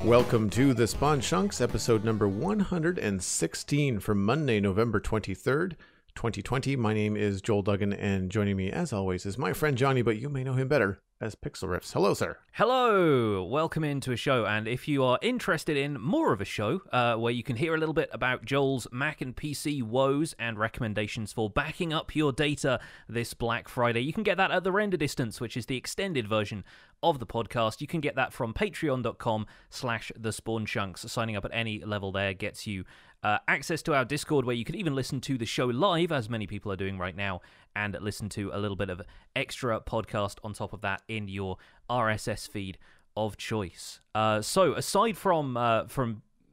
Welcome to the Spawn Chunks, episode number 116 for Monday, November 23rd, 2020. My name is Joel Duggan, and joining me, as always, is my friend Jonny, but you may know him better as Pixel Riffs. Hello, sir. Hello! Welcome into a show, and if you are interested in more of a show, where you can hear a little bit about Joel's Mac and PC woes and recommendations for backing up your data this Black Friday, you can get that at The Render Distance, which is the extended version of the podcast. You can get that from patreon.com/thespawnchunks. Signing up at any level there gets you access to our Discord, where you can even listen to the show live, as many people are doing right now, and listen to a little bit of extra podcast on top of that in your RSS feed of choice. So aside from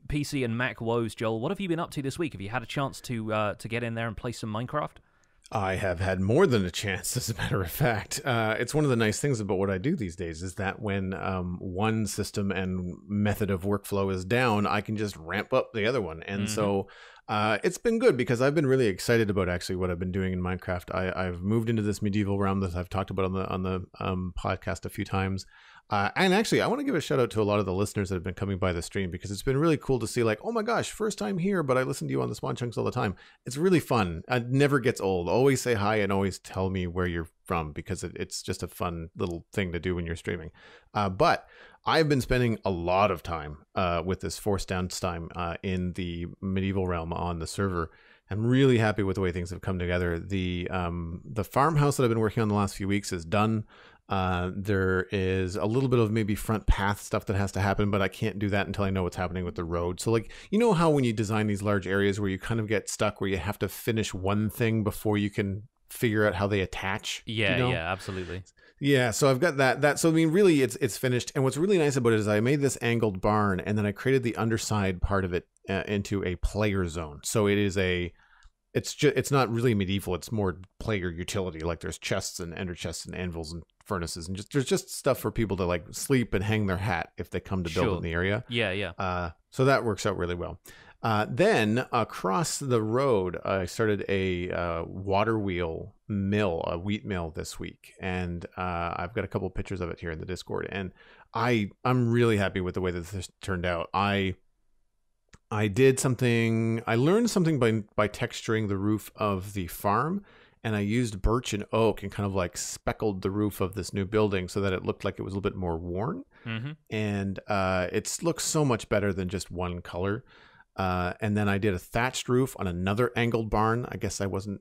PC and Mac woes, Joel, what have you been up to this week? Have you had a chance to get in there and play some Minecraft? I have had more than a chance, as a matter of fact. It's one of the nice things about what I do these days is that when one system and method of workflow is down, I can just ramp up the other one. And so it's been good because I've been really excited about actually what I've been doing in Minecraft. I've moved into this medieval realm that I've talked about on the podcast a few times. And actually, I want to give a shout out to a lot of the listeners that have been coming by the stream, because it's been really cool to see, like, oh my gosh, first time here, but I listen to you on the Spawn Chunks all the time. It's really fun. It never gets old. Always say hi and always tell me where you're from, because it's just a fun little thing to do when you're streaming. But I've been spending a lot of time with this forced downtime in the medieval realm on the server. I'm really happy with the way things have come together. The farmhouse that I've been working on the last few weeks is done. There is a little bit of maybe front path stuff that has to happen, but I can't do that until I know what's happening with the road. So, like, you know how when you design these large areas where you kind of get stuck, where you have to finish one thing before you can figure out how they attach? Yeah, you know? yeah, absolutely. Yeah, so I've got that. So I mean, really, it's finished. And what's really nice about it is I made this angled barn, and then I created the underside part of it into a player zone. So it is it's not really medieval. It's more player utility. Like, there's chests and ender chests and anvils and furnaces, and there's just stuff for people to like sleep and hang their hat if they come to build in the area. Yeah. So that works out really well. Then across the road, I started a water wheel mill, a wheat mill this week, and I've got a couple of pictures of it here in the Discord, and I'm really happy with the way that this turned out. I learned something by texturing the roof of the farm, and I used birch and oak and kind of like speckled the roof of this new building so that it looked like it was a little bit more worn. And it looks so much better than just one color. And then I did a thatched roof on another angled barn. I guess I wasn't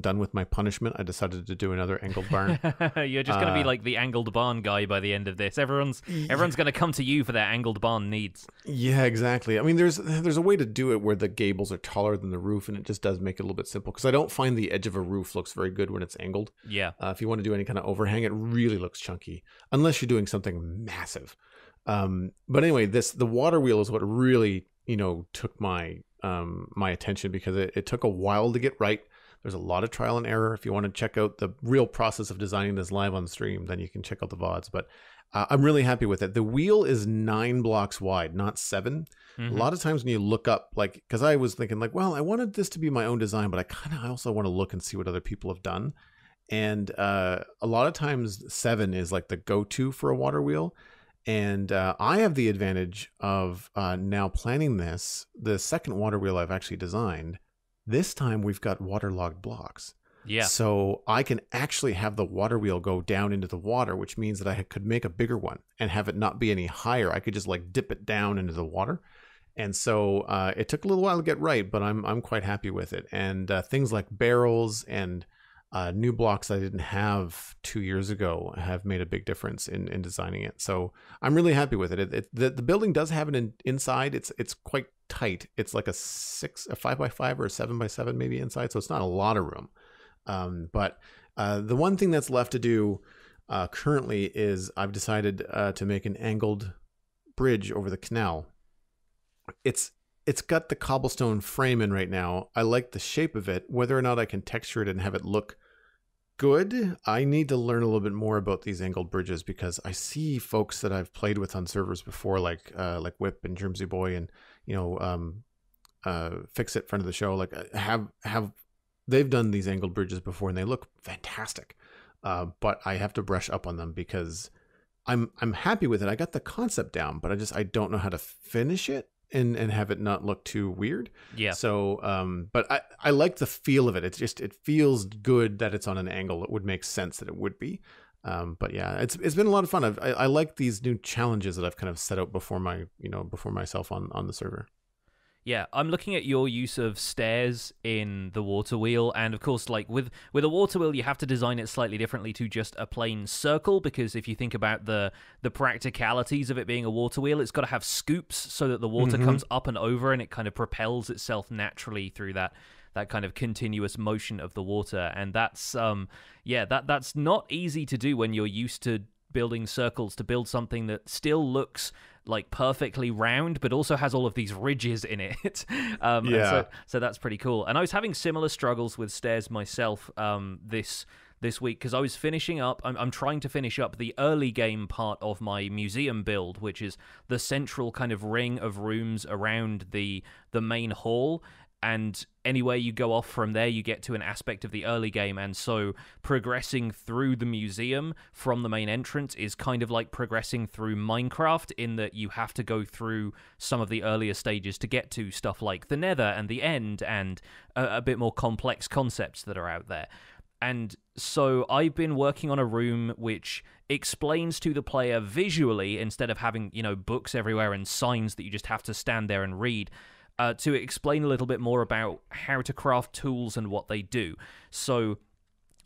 done with my punishment. I decided to do another angled barn. You're just going to be like the angled barn guy by the end of this. Everyone's going to come to you for their angled barn needs. Yeah, exactly. I mean, there's a way to do it where the gables are taller than the roof, and it just does make it a little bit simple, because I don't find the edge of a roof looks very good when it's angled. Yeah. If you want to do any kind of overhang, it really looks chunky, unless you're doing something massive. But anyway, the water wheel is what really, took my my attention, because it took a while to get right. There's a lot of trial and error. If you want to check out the real process of designing this live on stream, then you can check out the VODs. But I'm really happy with it. The wheel is 9 blocks wide, not 7. A lot of times when you look up, like, because I was thinking, like, well, I wanted this to be my own design, but I also want to look and see what other people have done. And a lot of times 7 is like the go-to for a water wheel. And I have the advantage of now planning the second water wheel I've actually designed. This time we've got waterlogged blocks. Yeah. So I can actually have the water wheel go down into the water, which means that I could make a bigger one and have it not be any higher. I could just like dip it down into the water. And so it took a little while to get right, but I'm quite happy with it. And things like barrels and new blocks I didn't have 2 years ago have made a big difference in designing it. So I'm really happy with it. The building does have an inside. It's quite tight. It's like a 5x5 or a 7x7 maybe inside. So it's not a lot of room. But the one thing that's left to do currently is I've decided to make an angled bridge over the canal. It's got the cobblestone frame in right now. I like the shape of it. Whether or not I can texture it and have it look good, I need to learn a little bit more about these angled bridges, because I see folks that I've played with on servers before, like Whip and Germsy Boy and Fix It, friend of the show, like they've done these angled bridges before and they look fantastic. But I have to brush up on them, because I'm happy with it. I got the concept down, but I don't know how to finish it and have it not look too weird. Yeah. So but I like the feel of it. It feels good that it's on an angle. It would make sense that it would be. But yeah, it's been a lot of fun. I like these new challenges that I've kind of set out before myself on the server. Yeah, I'm looking at your use of stairs in the water wheel, and of course, like with a water wheel, you have to design it slightly differently to just a plain circle, because if you think about the practicalities of it being a water wheel, it's got to have scoops so that the water comes up and over, and it kind of propels itself naturally through that kind of continuous motion of the water, and that's that's not easy to do when you're used to building circles, to build something that still looks like perfectly round but also has all of these ridges in it. So that's pretty cool. And I was having similar struggles with stairs myself this week, because I was finishing up, I'm trying to finish up the early game part of my museum build, which is the central kind of ring of rooms around the main hall. And anywhere you go off from there, you get to an aspect of the early game. And so progressing through the museum from the main entrance is kind of like progressing through Minecraft, in that you have to go through some of the earlier stages to get to stuff like the Nether and the End and a bit more complex concepts that are out there. And so I've been working on a room which explains to the player visually, instead of having, books everywhere and signs that you just have to stand there and read, to explain a little bit more about how to craft tools and what they do. So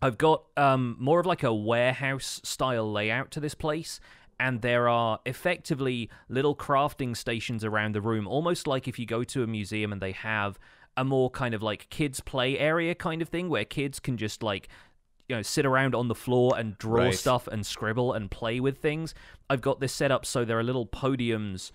I've got more of like a warehouse style layout to this place, and there are effectively little crafting stations around the room, almost like if you go to a museum and they have a more kind of like kids play area kind of thing, where kids can just like sit around on the floor and draw stuff and scribble and play with things. I've got this set up so there are little podiums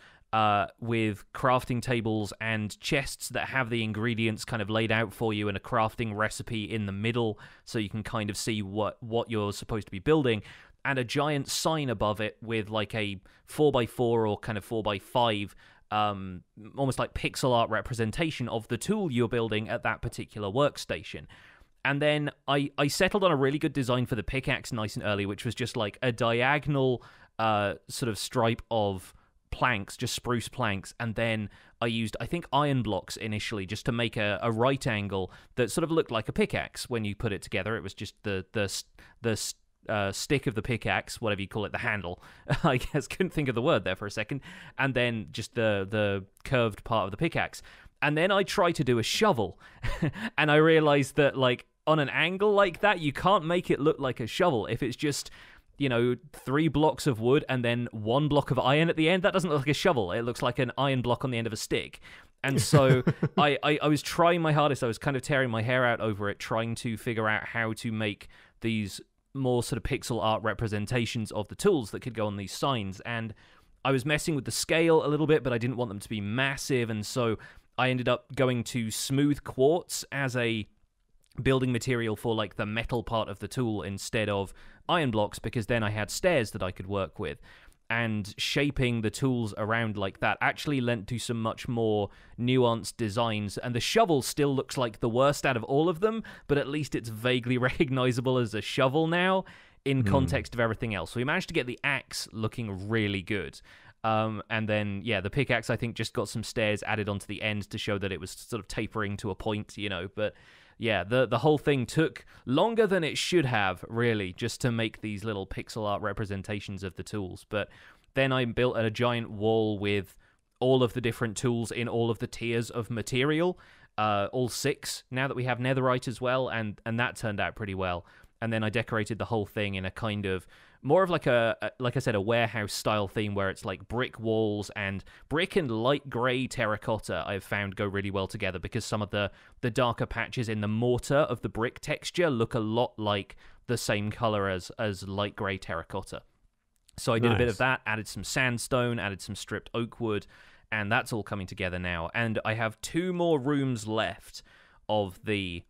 with crafting tables and chests that have the ingredients kind of laid out for you, and a crafting recipe in the middle so you can kind of see what you're supposed to be building, and a giant sign above it with like a 4x4 or kind of 4x5 almost like pixel art representation of the tool you're building at that particular workstation. And then I settled on a really good design for the pickaxe nice and early, which was just like a diagonal sort of stripe of planks, just spruce planks, and then I used, I think, iron blocks initially just to make a right angle that sort of looked like a pickaxe when you put it together. It was just the stick of the pickaxe, whatever you call it, the handle. I guess, couldn't think of the word there for a second. And then just the curved part of the pickaxe. And then I tried to do a shovel, and I realized that, like, on an angle like that, you can't make it look like a shovel. If it's just 3 blocks of wood and then 1 block of iron at the end, that doesn't look like a shovel. It looks like an iron block on the end of a stick. And so I was trying my hardest. I was kind of tearing my hair out over it, trying to figure out how to make these more sort of pixel art representations of the tools that could go on these signs. And I was messing with the scale a little bit, but I didn't want them to be massive. And so I ended up going to smooth quartz as a building material for like the metal part of the tool instead of iron blocks, because then I had stairs that I could work with. And shaping the tools around like that actually lent to some much more nuanced designs. And the shovel still looks like the worst out of all of them, but at least it's vaguely recognizable as a shovel now in context of everything else. So we managed to get the axe looking really good. And then, the pickaxe, I think, just got some stairs added onto the end to show that it was sort of tapering to a point, but yeah, the whole thing took longer than it should have, really, just to make these little pixel art representations of the tools. But then I built a giant wall with all of the different tools in all of the tiers of material, all 6, now that we have netherite as well, and that turned out pretty well. And then I decorated the whole thing in a kind of more of like like I said, a warehouse style theme, where it's like brick walls, and brick and light grey terracotta I've found go really well together, because some of the darker patches in the mortar of the brick texture look a lot like the same color as light grey terracotta. So I did a bit of that, added some sandstone, added some stripped oak wood, and that's all coming together now. And I have 2 more rooms left of the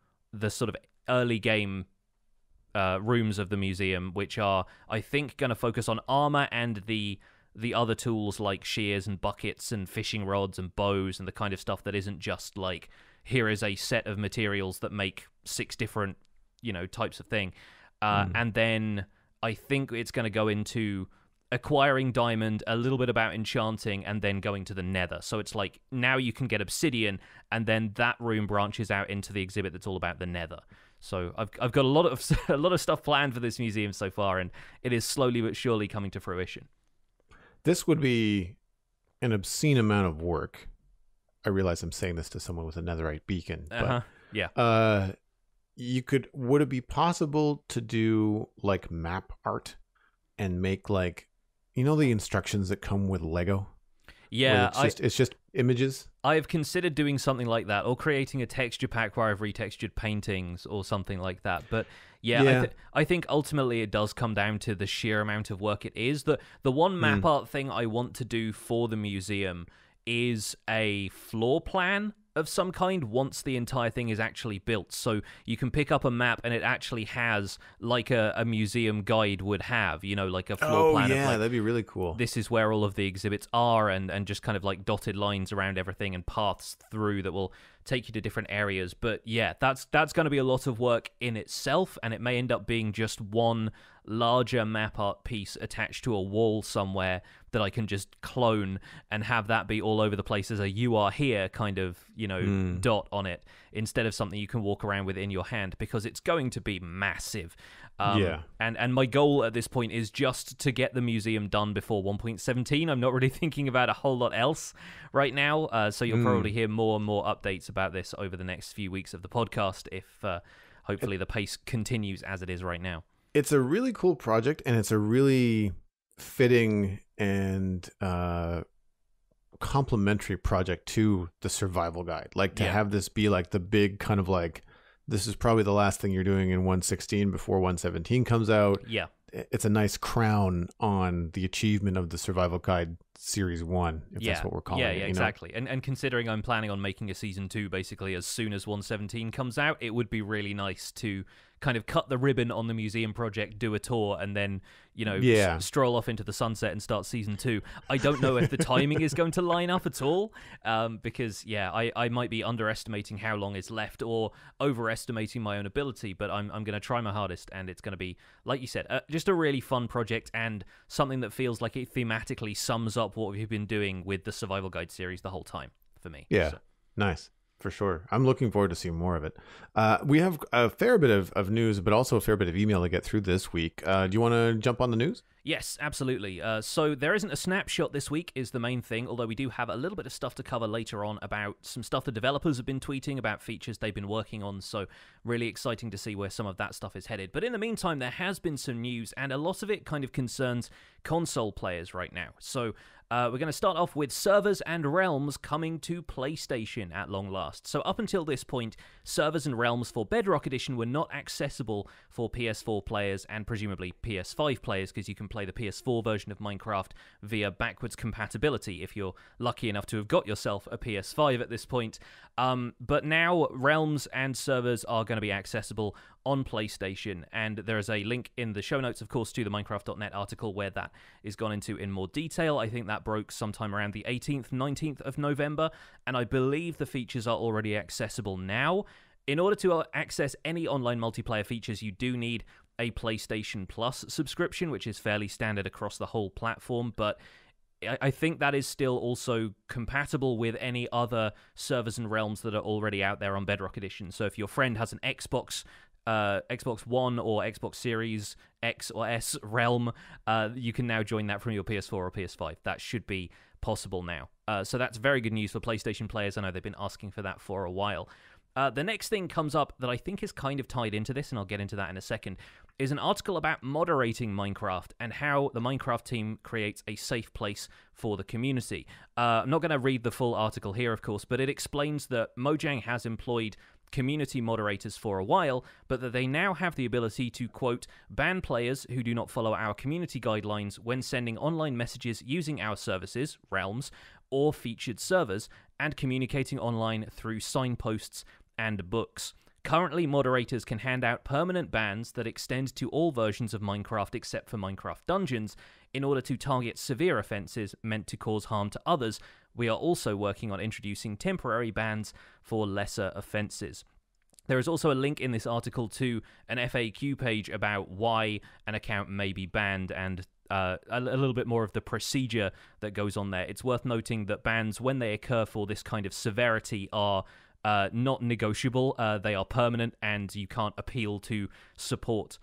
sort of early game rooms of the museum, which are, I think, going to focus on armor and the other tools like shears and buckets and fishing rods and bows and the kind of stuff that isn't just like, here is a set of materials that make 6 different, types of thing. And then I think it's going to go into acquiring diamond, a little bit about enchanting, and then going to the nether. So it's like now you can get obsidian, and then that room branches out into the exhibit that's all about the nether. So I've got a lot of stuff planned for this museum so far, and it is slowly but surely coming to fruition. This would be an obscene amount of work. I realize I'm saying this to someone with a netherite beacon, but yeah. Would it be possible to do like map art and make like, the instructions that come with Lego? Yeah, it's just images. I've considered doing something like that, or creating a texture pack where I've retextured paintings or something like that. But yeah. I think ultimately it does come down to the sheer amount of work it is. The one map art thing I want to do for the museum is a floor plan of some kind once the entire thing is actually built. So you can pick up a map and it actually has like a museum guide would have, like a floor plan. Oh, yeah, of like, that'd be really cool. This is where all of the exhibits are, and just kind of like dotted lines around everything and paths through that will take you to different areas. But yeah, that's going to be a lot of work in itself, and it may end up being just one larger map art piece attached to a wall somewhere that I can just clone and have that be all over the place as a "you are here" kind of, dot on it, instead of something you can walk around with in your hand, because it's going to be massive. And my goal at this point is just to get the museum done before 1.17. I'm not really thinking about a whole lot else right now, so you'll probably hear more and more updates about this over the next few weeks of the podcast if hopefully the pace continues as it is right now. It's a really cool project, and it's a really fitting and complementary project to the survival guide. Like to have this be like the big kind of like, this is probably the last thing you're doing in 1.16 before 1.17 comes out. Yeah. It's a nice crown on the achievement of the survival guide series 1, if that's what we're calling it. Yeah, exactly. And considering I'm planning on making a season 2 basically as soon as 1.17 comes out, it would be really nice to kind of cut the ribbon on the museum project, do a tour, and then stroll off into the sunset and start season 2. I don't know if the timing is going to line up at all, because I might be underestimating how long is left or overestimating my own ability, but I'm going to try my hardest, and it's going to be, like you said, just a really fun project and something that feels like it thematically sums up what we've been doing with the survival guide series the whole time for me. Nice. For sure. I'm looking forward to seeing more of it. We have a fair bit of news, but also a fair bit of email to get through this week. Do you want to jump on the news? Yes, absolutely. So there isn't a snapshot this week is the main thing, although we do have a little bit of stuff to cover later on about some stuff the developers have been tweeting about, features they've been working on, so really exciting to see where some of that stuff is headed. But in the meantime, there has been some news, and a lot of it kind of concerns console players right now. So we're going to start off with servers and realms coming to PlayStation at long last. So up until this point, servers and realms for Bedrock Edition were not accessible for PS4 players and presumably PS5 players, because you can play the PS4 version of Minecraft via backwards compatibility if you're lucky enough to have got yourself a PS5 at this point. But now realms and servers are going to be accessible on PlayStation, and there is a link in the show notes, of course, to the Minecraft.net article where that is gone into in more detail. I think that broke sometime around the 18th, 19th of November, and I believe the features are already accessible now. In order to access any online multiplayer features, you do need a PlayStation Plus subscription, which is fairly standard across the whole platform, but I think that is still also compatible with any other servers and realms that are already out there on Bedrock Edition. So if your friend has an Xbox One or Xbox Series X or S realm, you can now join that from your PS4 or PS5. That should be possible now. So that's very good news for PlayStation players. I know they've been asking for that for a while. The next thing comes up that I think is kind of tied into this, and I'll get into that in a second, is an article about moderating Minecraft and how the Minecraft team creates a safe place for the community. I'm not going to read the full article here, of course, but it explains that Mojang has employed community moderators for a while, but that they now have the ability to, quote, ban players who do not follow our community guidelines when sending online messages using our services, realms, or featured servers, and communicating online through signposts and books. Currently, moderators can hand out permanent bans that extend to all versions of Minecraft except for Minecraft Dungeons in order to target severe offenses meant to cause harm to others. We are also working on introducing temporary bans for lesser offenses. There is also a link in this article to an FAQ page about why an account may be banned and a little bit more of the procedure that goes on there. It's worth noting that bans, when they occur for this kind of severity, are not negotiable. They are permanent, and you can't appeal to support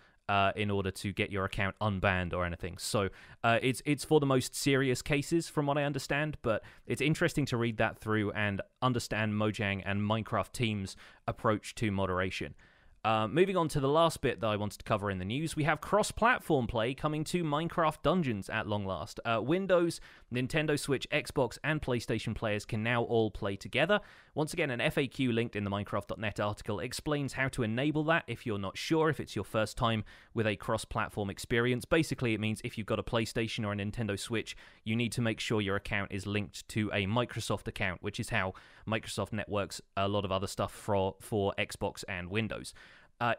in order to get your account unbanned or anything. So it's for the most serious cases, from what I understand, but it's interesting to read that through and understand Mojang and Minecraft Team's approach to moderation. Moving on to the last bit that I wanted to cover in the news, we have cross-platform play coming to Minecraft Dungeons at long last. Windows, Nintendo Switch, Xbox, and PlayStation players can now all play together. Once again, an FAQ linked in the Minecraft.net article explains how to enable that if you're not sure, if it's your first time with a cross-platform experience. Basically, it means if you've got a PlayStation or a Nintendo Switch, you need to make sure your account is linked to a Microsoft account, which is how Microsoft networks a lot of other stuff for Xbox and Windows.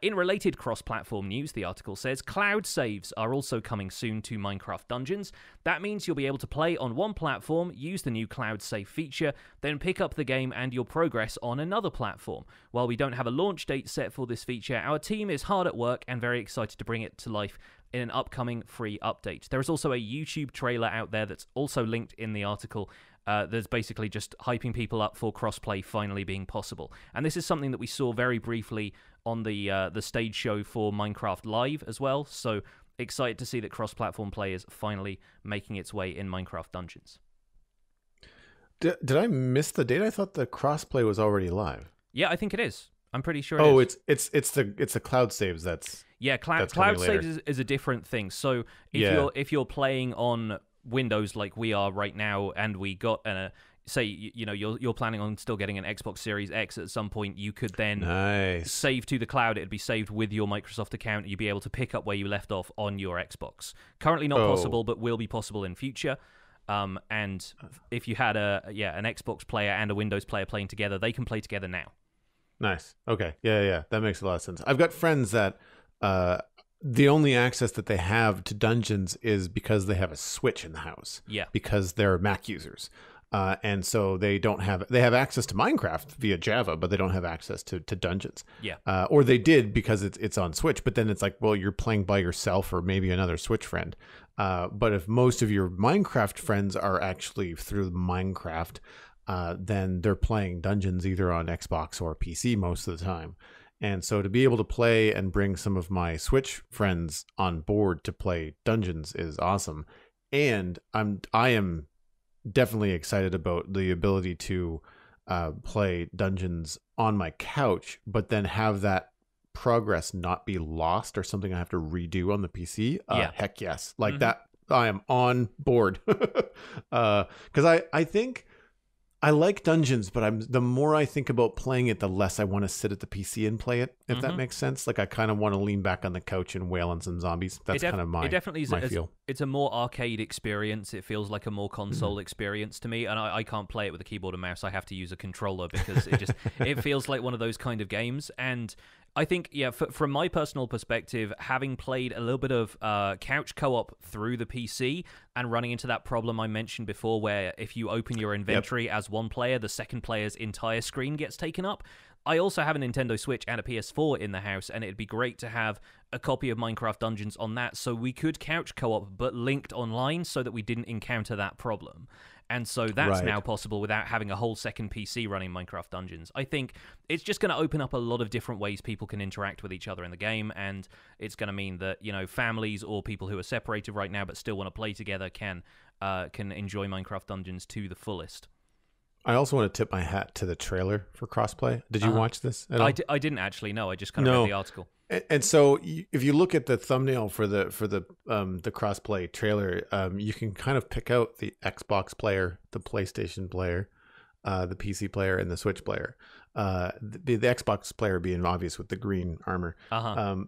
In related cross-platform news, the article says, cloud saves are also coming soon to Minecraft Dungeons. That means you'll be able to play on one platform, use the new cloud save feature, then pick up the game and your progress on another platform. While we don't have a launch date set for this feature, our team is hard at work and very excited to bring it to life in an upcoming free update. There is also a YouTube trailer out there that's also linked in the article. There's basically just hyping people up for crossplay finally being possible. And this is something that we saw very briefly on the stage show for Minecraft Live as well. So excited to see that cross-platform play is finally making its way in Minecraft Dungeons. Did I miss the date? I thought the crossplay was already live. Yeah, I think it is. I'm pretty sure it is. it's the cloud saves that's... Yeah, cloud saves is a different thing. So if you're playing on Windows like we are right now, and we got say you're planning on still getting an Xbox Series X at some point, you could then save to the cloud. It'd be saved with your Microsoft account. You'd be able to pick up where you left off on your Xbox. Currently not possible, but will be possible in future. And if you had an Xbox player and a Windows player playing together, they can play together now. Nice. Okay. Yeah. That makes a lot of sense. I've got friends that the only access that they have to Dungeons is because they have a Switch in the house. Yeah. Because they're Mac users. And so they have access to Minecraft via Java, but they don't have access to Dungeons. Yeah. Or they did because it's on Switch, but then it's like, well, you're playing by yourself or maybe another Switch friend. But if most of your Minecraft friends are actually through Minecraft, then they're playing Dungeons either on Xbox or PC most of the time. And so to be able to play and bring some of my Switch friends on board to play Dungeons is awesome. And I am definitely excited about the ability to play Dungeons on my couch, but then have that progress not be lost or something I have to redo on the PC. Heck yes. Like that, I am on board. Because I think I like Dungeons, but the more I think about playing it, the less I want to sit at the PC and play it, if that makes sense. Like I kind of want to lean back on the couch and wail on some zombies. That's kind of my feel. It's a more arcade experience. It feels like a more console experience to me, and I can't play it with a keyboard and mouse. I have to use a controller because it feels like one of those kind of games. And I think, from my personal perspective, having played a little bit of couch co-op through the PC and running into that problem I mentioned before, where if you open your inventory as one player, the second player's entire screen gets taken up. I also have a Nintendo Switch and a PS4 in the house, and it'd be great to have a copy of Minecraft Dungeons on that, so we could couch co-op, but linked online so that we didn't encounter that problem. And so that's now possible without having a whole second PC running Minecraft Dungeons. I think it's just going to open up a lot of different ways people can interact with each other in the game, and it's going to mean that, families or people who are separated right now but still want to play together can enjoy Minecraft Dungeons to the fullest. I also want to tip my hat to the trailer for Crossplay. Did you watch this at all? I didn't actually. No, I just kind of read the article. And so if you look at the thumbnail for the Crossplay trailer, you can kind of pick out the Xbox player, the PlayStation player, the PC player, and the Switch player. The Xbox player being obvious with the green armor.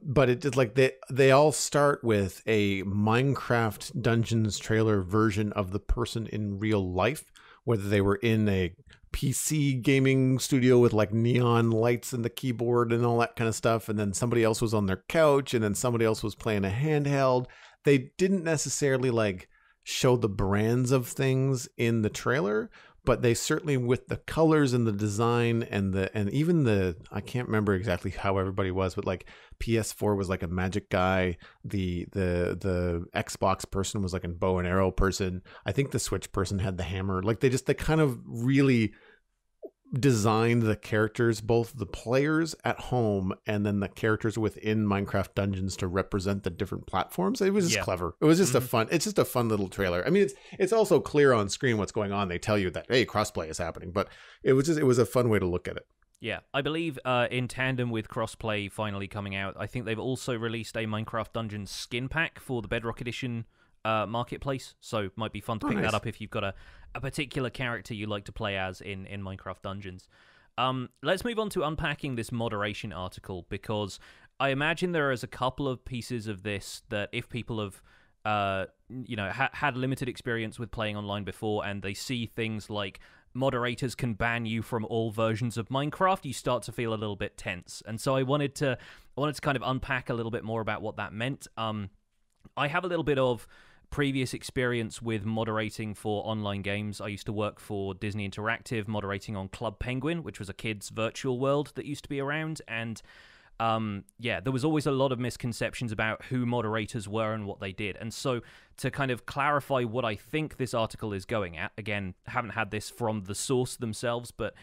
But it's like they all start with a Minecraft Dungeons trailer version of the person in real life, whether they were in a PC gaming studio with like neon lights and the keyboard and all that kind of stuff, and then somebody else was on their couch, and then somebody else was playing a handheld. They didn't necessarily like show the brands of things in the trailer, but they certainly, with the colors and the design and even the, I can't remember exactly how everybody was, but like PS4 was like a magic guy, the Xbox person was like a bow and arrow person, I think the Switch person had the hammer. Like they kind of really designed the characters, both the players at home and then the characters within Minecraft Dungeons, to represent the different platforms. It was just clever. It was just it's just a fun little trailer. I mean, it's also clear on screen what's going on. They tell you that, hey, crossplay is happening, but it was a fun way to look at it. Yeah, I believe in tandem with Crossplay finally coming out, I think they've also released a Minecraft Dungeons skin pack for the Bedrock Edition marketplace, so might be fun to pick that up if you've got a particular character you like to play as in Minecraft Dungeons. Let's move on to unpacking this moderation article, because I imagine there is a couple of pieces of this that if people have had limited experience with playing online before and they see things like moderators can ban you from all versions of Minecraft, you start to feel a little bit tense. And so I wanted to kind of unpack a little bit more about what that meant. I have a little bit of previous experience with moderating for online games. I used to work for Disney Interactive, moderating on Club Penguin, which was a kids' virtual world that used to be around. And there was always a lot of misconceptions about who moderators were and what they did. And so to kind of clarify what I think this article is going at, again, haven't had this from the source themselves, but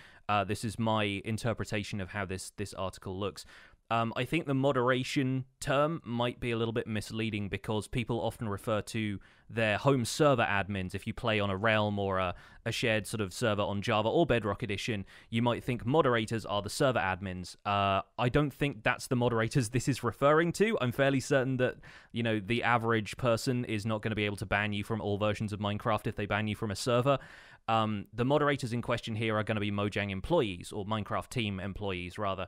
this is my interpretation of how this article looks. I think the moderation term might be a little bit misleading, because people often refer to their home server admins. If you play on a Realm or a shared sort of server on Java or Bedrock Edition, you might think moderators are the server admins. I don't think that's the moderators this is referring to. I'm fairly certain that, the average person is not going to be able to ban you from all versions of Minecraft if they ban you from a server. The moderators in question here are going to be Mojang employees, or Minecraft team employees, rather,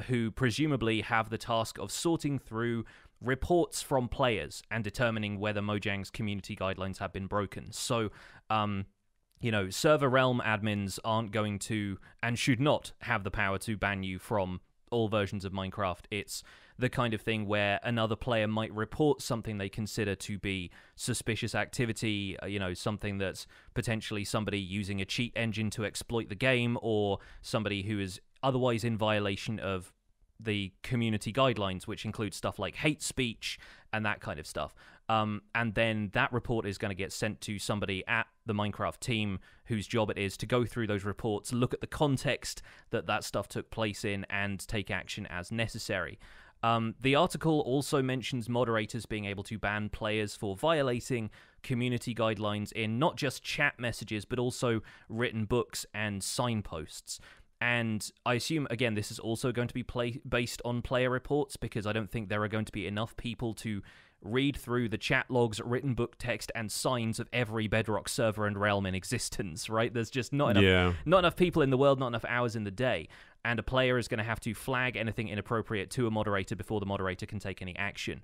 who presumably have the task of sorting through reports from players and determining whether Mojang's community guidelines have been broken. So, server realm admins aren't going to and should not have the power to ban you from all versions of Minecraft. It's the kind of thing where another player might report something they consider to be suspicious activity, something that's potentially somebody using a cheat engine to exploit the game, or somebody who is otherwise in violation of the community guidelines, which include stuff like hate speech and that kind of stuff. And then that report is going to get sent to somebody at the Minecraft team whose job it is to go through those reports, look at the context that stuff took place in, and take action as necessary. The article also mentions moderators being able to ban players for violating community guidelines in not just chat messages, but also written books and signposts. And I assume, again, this is also going to be based on player reports, because I don't think there are going to be enough people to read through the chat logs, written book text, and signs of every Bedrock server and realm in existence, right? There's just not enough people in the world, not enough hours in the day. And a player is going to have to flag anything inappropriate to a moderator before the moderator can take any action.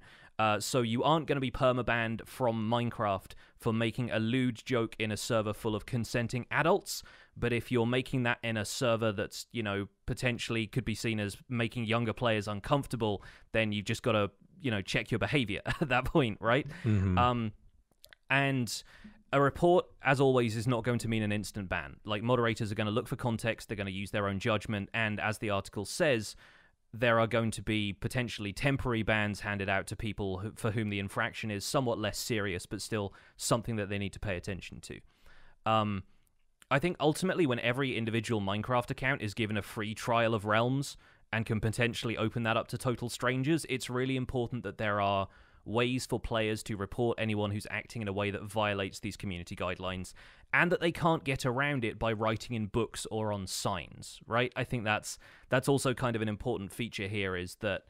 So you aren't going to be permabanned from Minecraft for making a lewd joke in a server full of consenting adults. But if you're making that in a server that's, potentially could be seen as making younger players uncomfortable, then you've just got to, check your behavior at that point, right? Mm-hmm. And a report, as always, is not going to mean an instant ban. Like, moderators are going to look for context, they're going to use their own judgment, and as the article says, there are going to be potentially temporary bans handed out to people for whom the infraction is somewhat less serious, but still something that they need to pay attention to. I think ultimately, when every individual Minecraft account is given a free trial of Realms and can potentially open that up to total strangers, it's really important that there are ways for players to report anyone who's acting in a way that violates these community guidelines, and that they can't get around it by writing in books or on signs, right? I think that's also kind of an important feature here, is that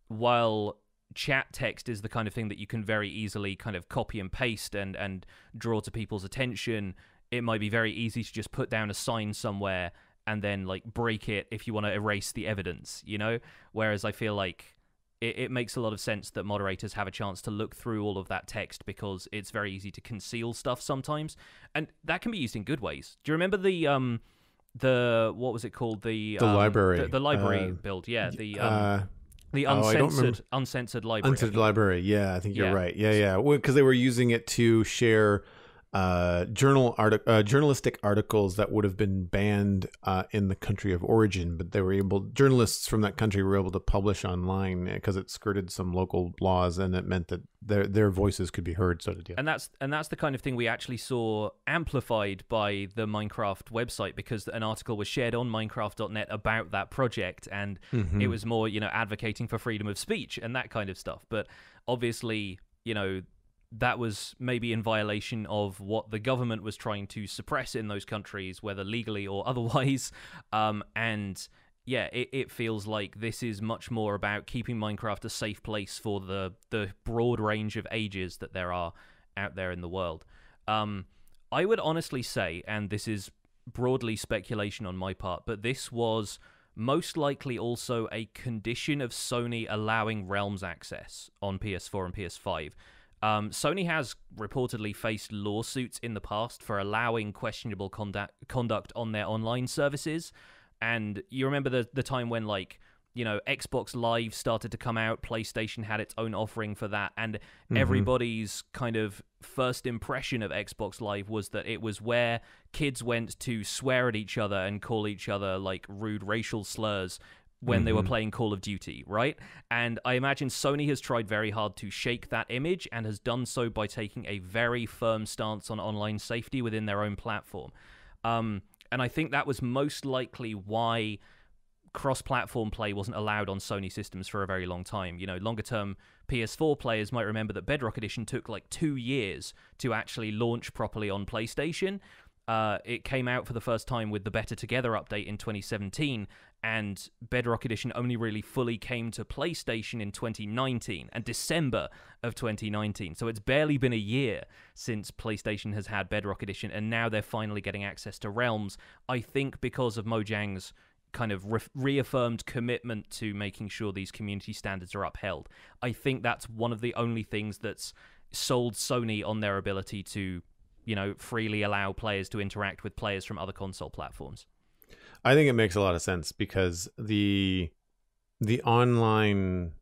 while chat text is the kind of thing that you can very easily kind of copy and paste and draw to people's attention, it might be very easy to just put down a sign somewhere and then like break it if you want to erase the evidence, Whereas I feel like it makes a lot of sense that moderators have a chance to look through all of that text, because it's very easy to conceal stuff sometimes, and that can be used in good ways. Do you remember the what was it called, the library, the library build? Yeah, the uncensored library. Uncensored library. Yeah, I think you're right. Yeah. Well, because they were using it to share journalistic articles that would have been banned in the country of origin, but journalists from that country were able to publish online because it skirted some local laws, and it meant that their voices could be heard, sort of deal. And that's the kind of thing we actually saw amplified by the Minecraft website, because an article was shared on Minecraft.net about that project, and it was more, advocating for freedom of speech and that kind of stuff. But obviously, that was maybe in violation of what the government was trying to suppress in those countries, whether legally or otherwise. It feels like this is much more about keeping Minecraft a safe place for the broad range of ages that there are out there in the world. I would honestly say, and this is broadly speculation on my part, but this was most likely also a condition of Sony allowing Realms access on PS4 and PS5. Sony has reportedly faced lawsuits in the past for allowing questionable conduct on their online services. And you remember the time when, Xbox Live started to come out, PlayStation had its own offering for that, and everybody's kind of first impression of Xbox Live was that it was where kids went to swear at each other and call each other, rude racial slurs when they were playing Call of Duty, right? And I imagine Sony has tried very hard to shake that image, and has done so by taking a very firm stance on online safety within their own platform. And I think that was most likely why cross-platform play wasn't allowed on Sony systems for a very long time. Longer-term PS4 players might remember that Bedrock Edition took 2 years to actually launch properly on PlayStation. It came out for the first time with the Better Together update in 2017, and Bedrock Edition only really fully came to PlayStation in 2019, and December of 2019. So it's barely been a year since PlayStation has had Bedrock Edition, and now they're finally getting access to Realms, I think because of Mojang's kind of reaffirmed commitment to making sure these community standards are upheld. I think that's one of the only things that's sold Sony on their ability to freely allow players to interact with players from other console platforms. I think it makes a lot of sense, because the online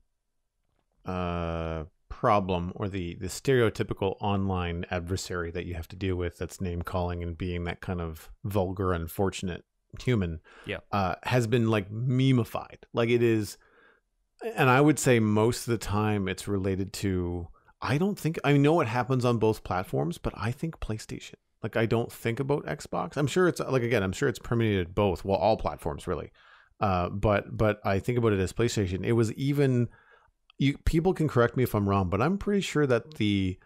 problem, or the stereotypical online adversary that you have to deal with, that's name calling and being that kind of vulgar, unfortunate human, has been memeified. It is, and I would say most of the time it's related to, I know what happens on both platforms, but I think PlayStation. I don't think about Xbox. I'm sure it's I'm sure it's permeated both. Well, all platforms really. But I think about it as PlayStation. It was even, people can correct me if I'm wrong, but I'm pretty sure that the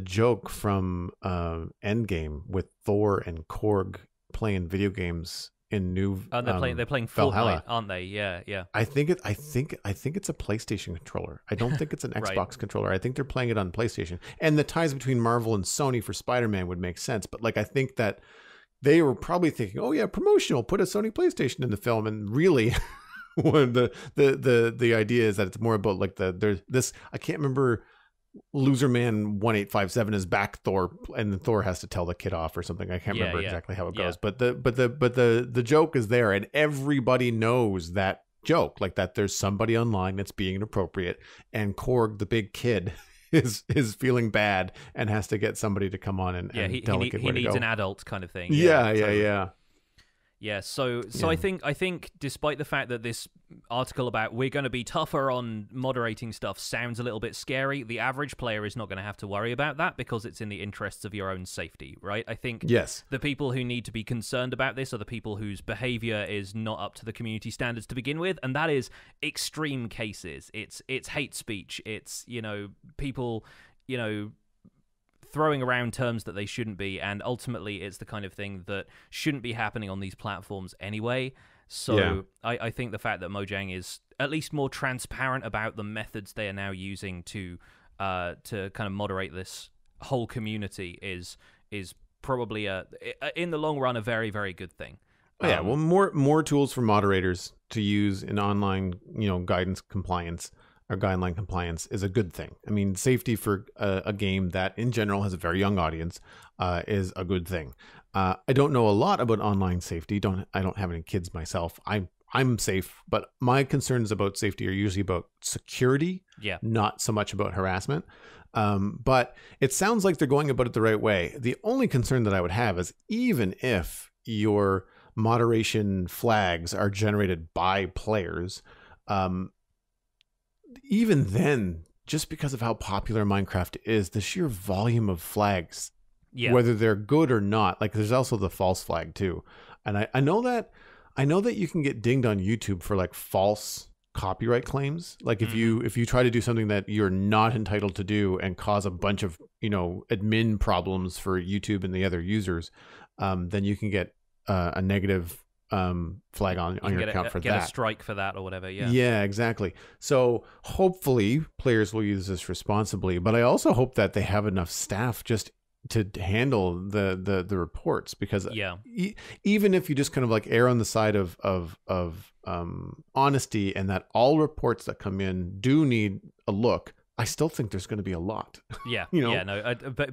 joke from Endgame with Thor and Korg playing video games in new they're playing Valhalla, Fortnite, aren't they? Yeah. I think it's a PlayStation controller. I don't think it's an Xbox Right. controller. I think they're playing it on PlayStation. And the ties between Marvel and Sony for Spider-Man would make sense, but I think that they were probably thinking, oh yeah, promotional, put a Sony PlayStation in the film, and really when the idea is that it's more about there's this, I can't remember, Loser Man 1857 is back Thor, and then Thor has to tell the kid off or something. I can't remember exactly how it goes, but the joke is there, and everybody knows that joke, that there's somebody online that's being inappropriate, and Korg, the big kid, is feeling bad and has to get somebody to come on and he tell the kid where to needs go. an adult kind of thing. Yeah. So I think despite the fact that this article about we're going to be tougher on moderating stuff sounds a little bit scary, the average player is not going to have to worry about that, because it's in the interests of your own safety, right? I think the people who need to be concerned about this are the people whose behavior is not up to the community standards to begin with, and that is extreme cases. It's hate speech. It's, people, throwing around terms that they shouldn't be, and ultimately it's the kind of thing that shouldn't be happening on these platforms anyway. So I think the fact that Mojang is at least more transparent about the methods they are now using to kind of moderate this whole community is probably in the long run a very, very good thing. Well, more tools for moderators to use in online, guidance compliance or guideline compliance is a good thing. I mean, safety for a game that in general has a very young audience is a good thing. I don't know a lot about online safety. I don't have any kids myself. I'm safe, but my concerns about safety are usually about security, not so much about harassment. But it sounds like they're going about it the right way. The only concern that I would have is even if your moderation flags are generated by players, even then, just because of how popular Minecraft is, the sheer volume of flags, whether they're good or not, like there's also the false flag too. And I know that you can get dinged on YouTube for like false copyright claims. Like if you try to do something that you're not entitled to do and cause a bunch of, admin problems for YouTube and the other users, then you can get a negative flag on your account for that. Get a strike for that or whatever. Yeah, exactly. So hopefully players will use this responsibly, but I also hope that they have enough staff just to handle the reports, because even if you just kind of like err on the side of honesty and that all reports that come in do need a look, I still think there's going to be a lot.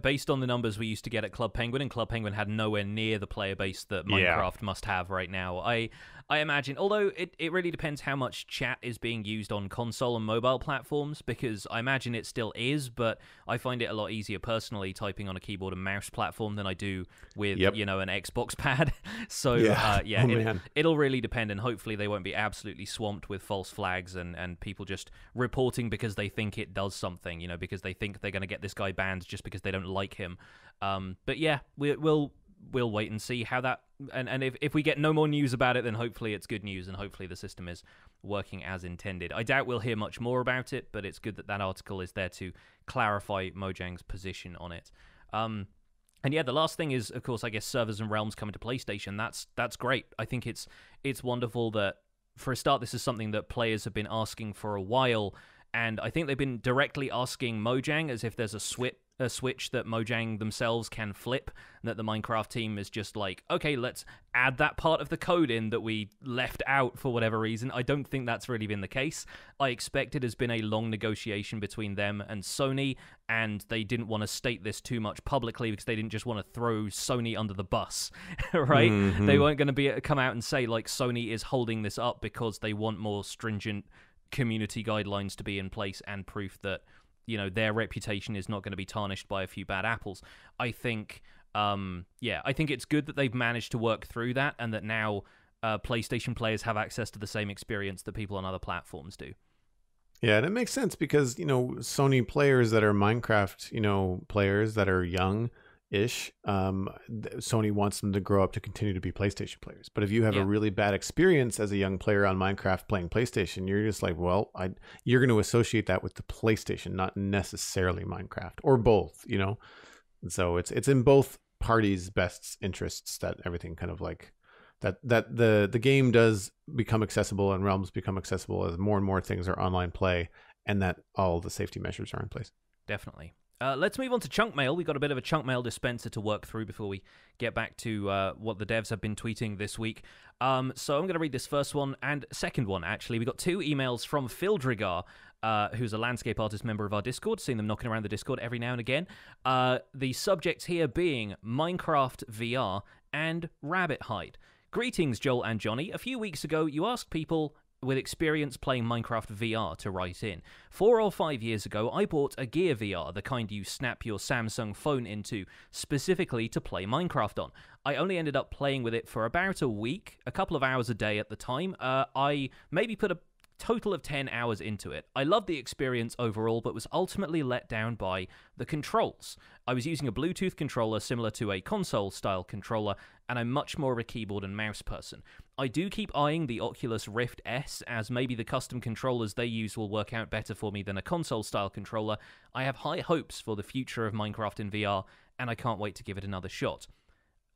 Based on the numbers we used to get at Club Penguin, and Club Penguin had nowhere near the player base that Minecraft must have right now. I imagine, although it really depends how much chat is being used on console and mobile platforms, because I imagine it still is, but I find it a lot easier personally typing on a keyboard and mouse platform than I do with, an Xbox pad. So, it'll really depend, and hopefully they won't be absolutely swamped with false flags and people just reporting because they think it does something, because they think they're going to get this guy banned just because they don't like him. But yeah, we'll wait and see how that, and if we get no more news about it, then hopefully it's good news, and hopefully the system is working as intended. I doubt we'll hear much more about it, but it's good that article is there to clarify Mojang's position on it. And yeah, the last thing is, of course, I guess servers and realms coming to PlayStation. That's great. I think it's wonderful that, for a start, this is something that players have been asking for a while, and I think they've been directly asking Mojang as if there's a switch that Mojang themselves can flip, and that the Minecraft team is just like, okay, let's add that part of the code in that we left out for whatever reason. I don't think that's really been the case. I expect it has been a long negotiation between them and Sony, and they didn't want to state this too much publicly because they didn't just want to throw Sony under the bus, right? Mm-hmm. They weren't going to come out and say, like, Sony is holding this up because they want more stringent community guidelines to be in place and proof that, their reputation is not going to be tarnished by a few bad apples. I think, I think it's good that they've managed to work through that, and that now PlayStation players have access to the same experience that people on other platforms do. Yeah, and it makes sense because, Sony players that are Minecraft, players that are young-ish, Sony wants them to grow up to continue to be PlayStation players. But if you have a really bad experience as a young player on Minecraft playing PlayStation, you're just like, well, you're going to associate that with the PlayStation, not necessarily Minecraft, or both, And so it's in both parties' best interests that everything kind of like that the game does become accessible and realms become accessible as more and more things are online play, and that all the safety measures are in place. Definitely. Let's move on to chunk mail. We've got a bit of a chunk mail dispenser to work through before we get back to what the devs have been tweeting this week. So I'm going to read this first one and second one, actually. We got two emails from Fildrigar, who's a landscape artist member of our Discord. Seen them knocking around the Discord every now and again. The subjects here being Minecraft VR and Rabbit Hide. Greetings, Joel and Jonny. A few weeks ago, you asked people with experience playing Minecraft VR to write in. 4 or 5 years ago, I bought a Gear VR, the kind you snap your Samsung phone into, specifically to play Minecraft on. I only ended up playing with it for about a week, a couple of hours a day at the time. I maybe put a total of 10 hours into it. I loved the experience overall, but was ultimately let down by the controls. I was using a Bluetooth controller similar to a console-style controller, and I'm much more of a keyboard and mouse person. I do keep eyeing the Oculus Rift S, as maybe the custom controllers they use will work out better for me than a console-style controller. I have high hopes for the future of Minecraft in VR, and I can't wait to give it another shot.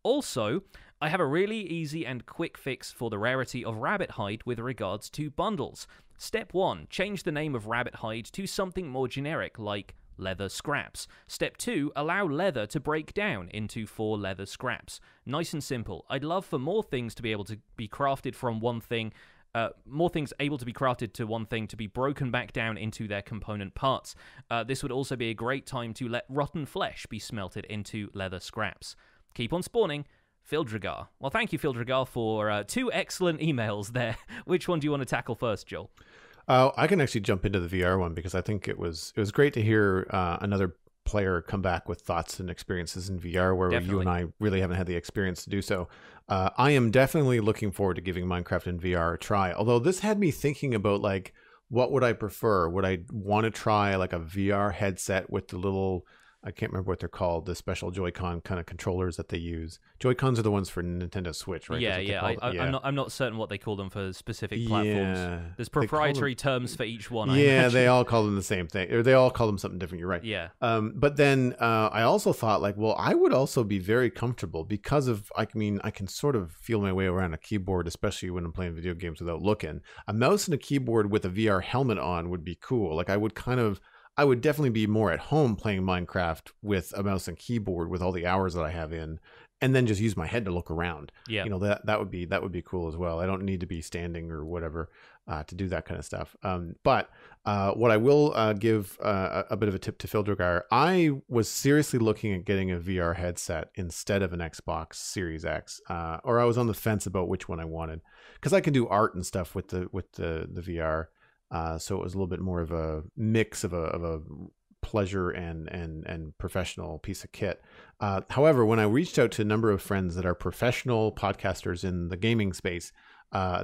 Also, I have a really easy and quick fix for the rarity of Rabbit Hide with regards to bundles. Step 1, change the name of Rabbit Hide to something more generic, like leather scraps. Step 2, allow leather to break down into 4 leather scraps. Nice and simple. I'd love for more things to be able to be crafted from one thing, more things able to be crafted to one thing to be broken back down into their component parts. This would also be a great time to let rotten flesh be smelted into leather scraps. Keep on spawning. Fildregar. Well, thank you, Fildregar, for 2 excellent emails there. Which one do you want to tackle first, Joel? I can actually jump into the VR one because I think it was great to hear another player come back with thoughts and experiences in VR where Definitely. you and I really haven't had the experience to do so. I am definitely looking forward to giving Minecraft in VR a try. Although this had me thinking about like, what would I prefer? Would I want to try like a VR headset with the little, I can't remember what they're called, the special Joy-Con kind of controllers that they use. Joy-Cons are the ones for Nintendo Switch, right? Yeah. I'm not certain what they call them for specific platforms. Yeah. There's proprietary terms for each one. Yeah, they all call them the same thing, or they all call them something different. You're right. Yeah. But then I also thought, like, well, I would also be very comfortable because of, I mean, I can sort of feel my way around a keyboard, especially when I'm playing video games without looking. A mouse and a keyboard with a VR helmet on would be cool. Like, I would definitely be more at home playing Minecraft with a mouse and keyboard with all the hours that I have in, and then just use my head to look around. Yeah. You know, that would be cool as well. I don't need to be standing or whatever to do that kind of stuff. But what I will give a bit of a tip to Fildregar, I was seriously looking at getting a VR headset instead of an Xbox Series X, or I was on the fence about which one I wanted, because I can do art and stuff with the VR. So it was a little bit more of a mix of a pleasure and professional piece of kit. However, when I reached out to a number of friends that are professional podcasters in the gaming space,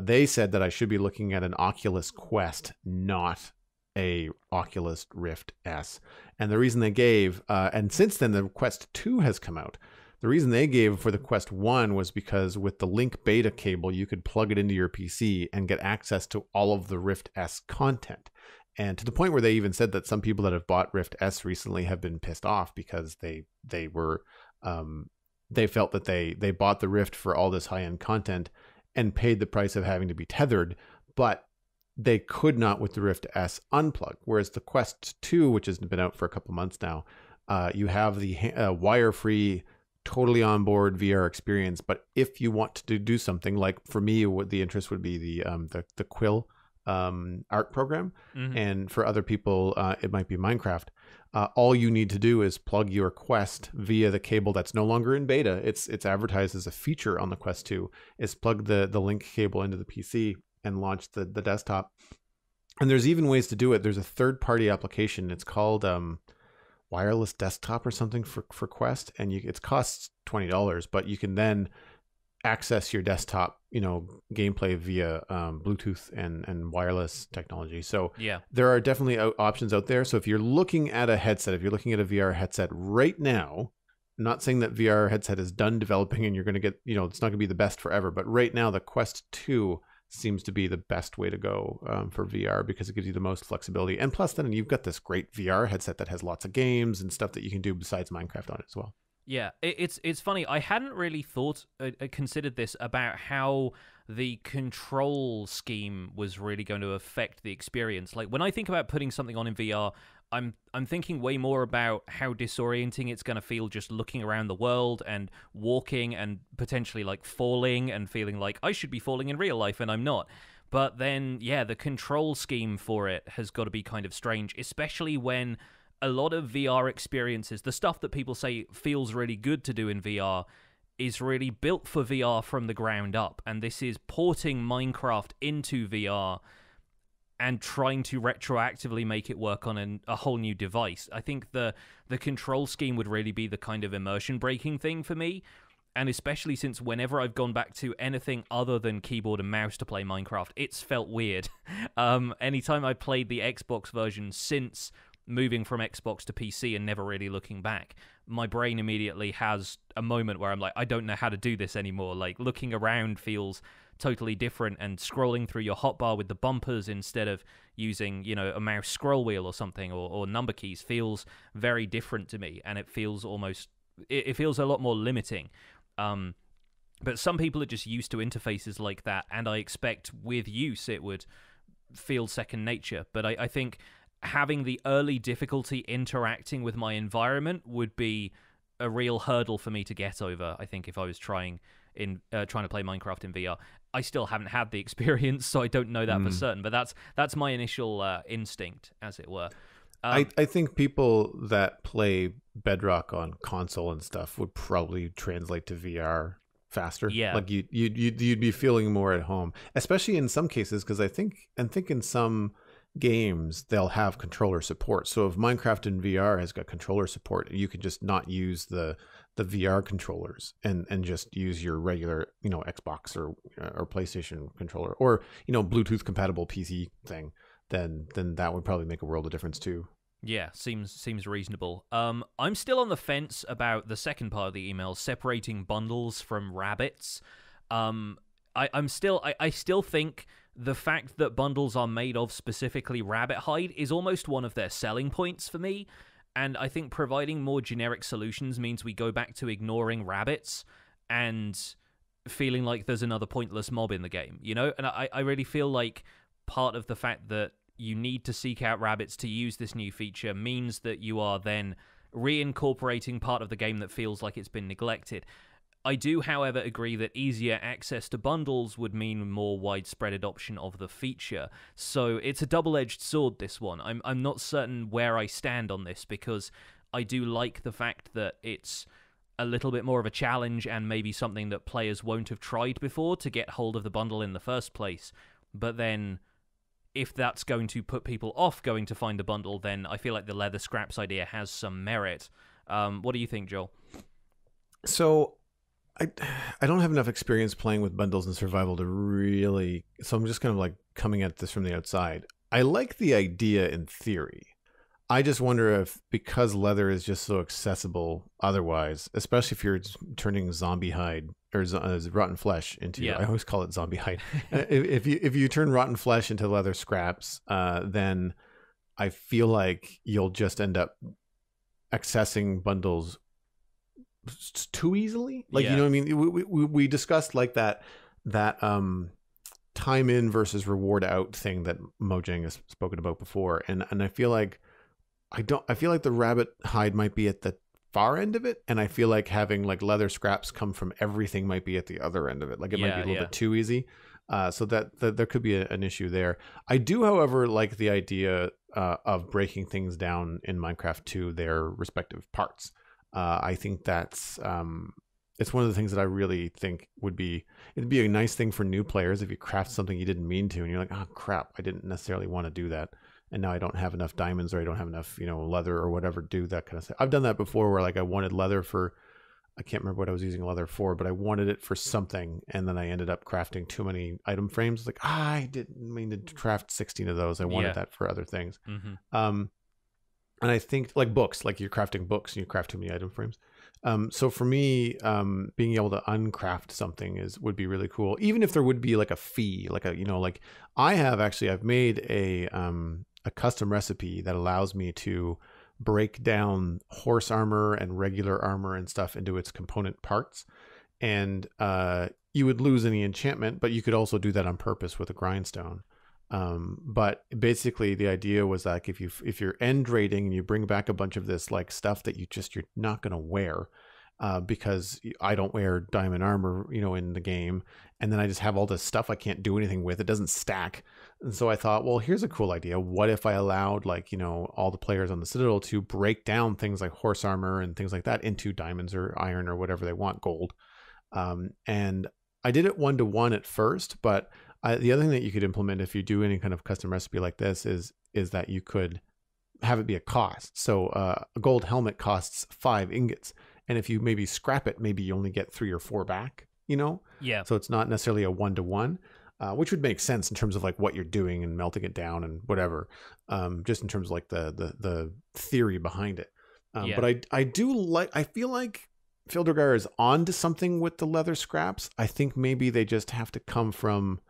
they said that I should be looking at an Oculus Quest, not a Oculus Rift S. And the reason they gave, and since then the Quest 2 has come out, the reason they gave for the Quest 1 was because with the Link Beta cable, you could plug it into your PC and get access to all of the Rift S content. And to the point where they even said that some people that have bought Rift S recently have been pissed off because they felt that they bought the Rift for all this high-end content and paid the price of having to be tethered, but they could not with the Rift S unplug. Whereas the Quest 2, which has been out for a couple months now, you have the wire-free, totally on board VR experience. But if you want to do something, like for me, what the interest would be the Quill art program, and for other people it might be Minecraft. All you need to do is plug your Quest via the cable that's no longer in beta. It's advertised as a feature on the Quest 2. Is plug the link cable into the PC and launch the desktop. And there's even ways to do it. There's a third-party application. It's called Wireless Desktop or something for Quest, and it costs $20, but you can then access your desktop, gameplay via Bluetooth and wireless technology. So yeah, there are definitely options out there. So if you're looking at a headset, if you're looking at a VR headset right now, I'm not saying that VR headset is done developing and you're going to get, it's not going to be the best forever, but right now the Quest 2 seems to be the best way to go for VR because it gives you the most flexibility. And plus then you've got this great VR headset that has lots of games and stuff that you can do besides Minecraft on it as well. Yeah, it's funny. I hadn't really considered this about how the control scheme was really going to affect the experience. Like when I think about putting something on in VR, I'm thinking way more about how disorienting it's going to feel just looking around the world and walking and potentially like falling and feeling like I should be falling in real life and I'm not. But then, yeah, the control scheme for it has got to be kind of strange, especially when a lot of VR experiences, the stuff that people say feels really good to do in VR, is really built for VR from the ground up. And this is porting Minecraft into VR and trying to retroactively make it work on a whole new device. I think the control scheme would really be the kind of immersion breaking thing for me. And especially since whenever I've gone back to anything other than keyboard and mouse to play Minecraft, it's felt weird. Anytime I played the Xbox version since moving from Xbox to PC and never really looking back, my brain immediately has a moment where I'm like, I don't know how to do this anymore. Like looking around feels totally different, and scrolling through your hotbar with the bumpers instead of using, a mouse scroll wheel or something or number keys feels very different to me, and it feels it feels a lot more limiting. But some people are just used to interfaces like that, and I expect with use it would feel second nature. But I think having the early difficulty interacting with my environment would be a real hurdle for me to get over. I think if I was trying to play Minecraft in VR, I still haven't had the experience, so I don't know that for certain. But that's my initial instinct, as it were. I think people that play Bedrock on console and stuff would probably translate to VR faster. Yeah. Like you'd be feeling more at home, especially in some cases, because I think in some games they'll have controller support. So if Minecraft in VR has got controller support, you can just not use the VR controllers and just use your regular, you know, Xbox or PlayStation controller, or, you know, Bluetooth compatible PC thing, then that would probably make a world of difference too. Yeah, seems reasonable. I'm still on the fence about the second part of the email, separating bundles from rabbits. I still think the fact that bundles are made of specifically rabbit hide is almost one of their selling points for me. And I think providing more generic solutions means we go back to ignoring rabbits and feeling like there's another pointless mob in the game, you know? And I really feel like part of the fact that you need to seek out rabbits to use this new feature means that you are then reincorporating part of the game that feels like it's been neglected. I do, however, agree that easier access to bundles would mean more widespread adoption of the feature. So it's a double-edged sword, this one. I'm not certain where I stand on this, because I do like the fact that it's a little bit more of a challenge and maybe something that players won't have tried before to get hold of the bundle in the first place. But then, if that's going to put people off going to find the bundle, then I feel like the leather scraps idea has some merit. What do you think, Joel? So I don't have enough experience playing with bundles in survival to really, so I'm just kind of like coming at this from the outside. I like the idea in theory. I just wonder if, because leather is just so accessible otherwise, especially if you're turning zombie hide or rotten flesh into, I always call it zombie hide. if you turn rotten flesh into leather scraps, then I feel like you'll just end up accessing bundles too easily. Like, you know what I mean? We discussed like that time in versus reward out thing that Mojang has spoken about before, and I feel like I feel like the rabbit hide might be at the far end of it, and I feel like having like leather scraps come from everything might be at the other end of it. Like it might be a little bit too easy. So that there could be an issue there. I do, however, like the idea of breaking things down in Minecraft to their respective parts. I think that's it's one of the things that I really think it'd be a nice thing for new players if you craft something you didn't mean to, and you're like, oh crap, I didn't necessarily want to do that, and now I don't have enough diamonds, or I don't have enough, you know, leather or whatever to do that kind of stuff. I've done that before, where like I wanted leather for, I can't remember what I was using leather for, but I wanted it for something, and then I ended up crafting too many item frames. Like, I didn't mean to craft 16 of those. I wanted that for other things. And I think like books, like you're crafting books and you craft too many item frames. So for me, being able to uncraft something would be really cool. Even if there would be like a fee, like like I've made a custom recipe that allows me to break down horse armor and regular armor and stuff into its component parts. And you would lose any enchantment, but you could also do that on purpose with a grindstone. But basically the idea was like, if you're end raiding and you bring back a bunch of this like stuff that you're not going to wear, because I don't wear diamond armor, in the game, and then I just have all this stuff I can't do anything with. It doesn't stack. And so I thought, well, here's a cool idea. What if I allowed all the players on the Citadel to break down things like horse armor and things like that into diamonds or iron or whatever they want, gold. And I did it 1-to-1 at first, but the other thing that you could implement if you do any kind of custom recipe like this is that you could have it be a cost. So a gold helmet costs 5 ingots. And if you maybe scrap it, maybe you only get 3 or 4 back, Yeah. So it's not necessarily a 1-to-1, which would make sense in terms of like what you're doing and melting it down and whatever, just in terms of like the theory behind it. But I feel like Fildergar is onto something with the leather scraps. I think maybe they just have to come from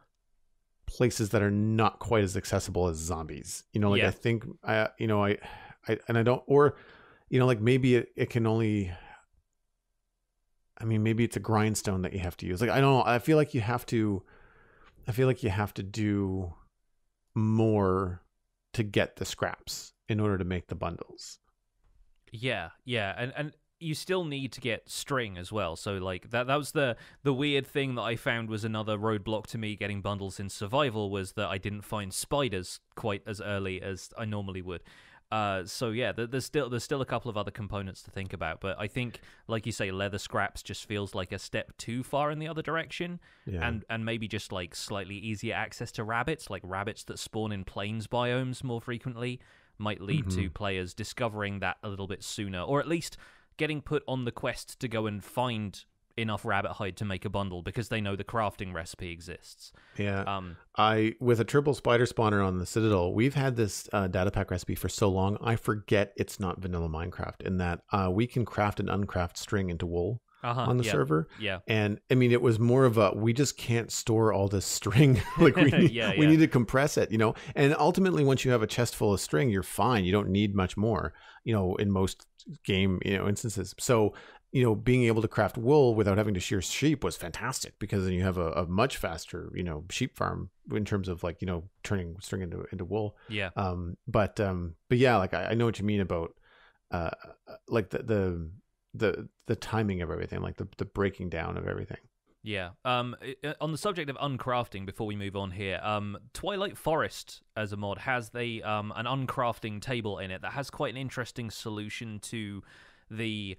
places that are not quite as accessible as zombies. I think maybe it can only, maybe it's a grindstone that you have to use. Like, I don't know. I feel like you have to do more to get the scraps in order to make the bundles. Yeah. And you still need to get string as well. So like that was the weird thing that I found was another roadblock to me getting bundles in survival, was that I didn't find spiders quite as early as I normally would. So yeah, there's still a couple of other components to think about, but I think, like you say, leather scraps just feels like a step too far in the other direction, Yeah. and maybe just like slightly easier access to rabbits, like rabbits that spawn in plains biomes more frequently, might lead to players discovering that a little bit sooner, or at least getting put on the quest to go and find enough rabbit hide to make a bundle because they know the crafting recipe exists. Yeah. With a triple spider spawner on the Citadel, we've had this data pack recipe for so long, I forget it's not vanilla Minecraft, in that we can craft and uncraft string into wool on the server. Yeah. And I mean, it was more of a, we just can't store all this string. Like we need to compress it, and ultimately once you have a chest full of string, you're fine. You don't need much more, in most game, instances. So, being able to craft wool without having to shear sheep was fantastic, because then you have a much faster, sheep farm in terms of like, turning string into wool. Yeah. But yeah, like I know what you mean about like the timing of everything, like the breaking down of everything. Yeah. On the subject of uncrafting, before we move on here, Twilight Forest as a mod has an uncrafting table in it that has quite an interesting solution to the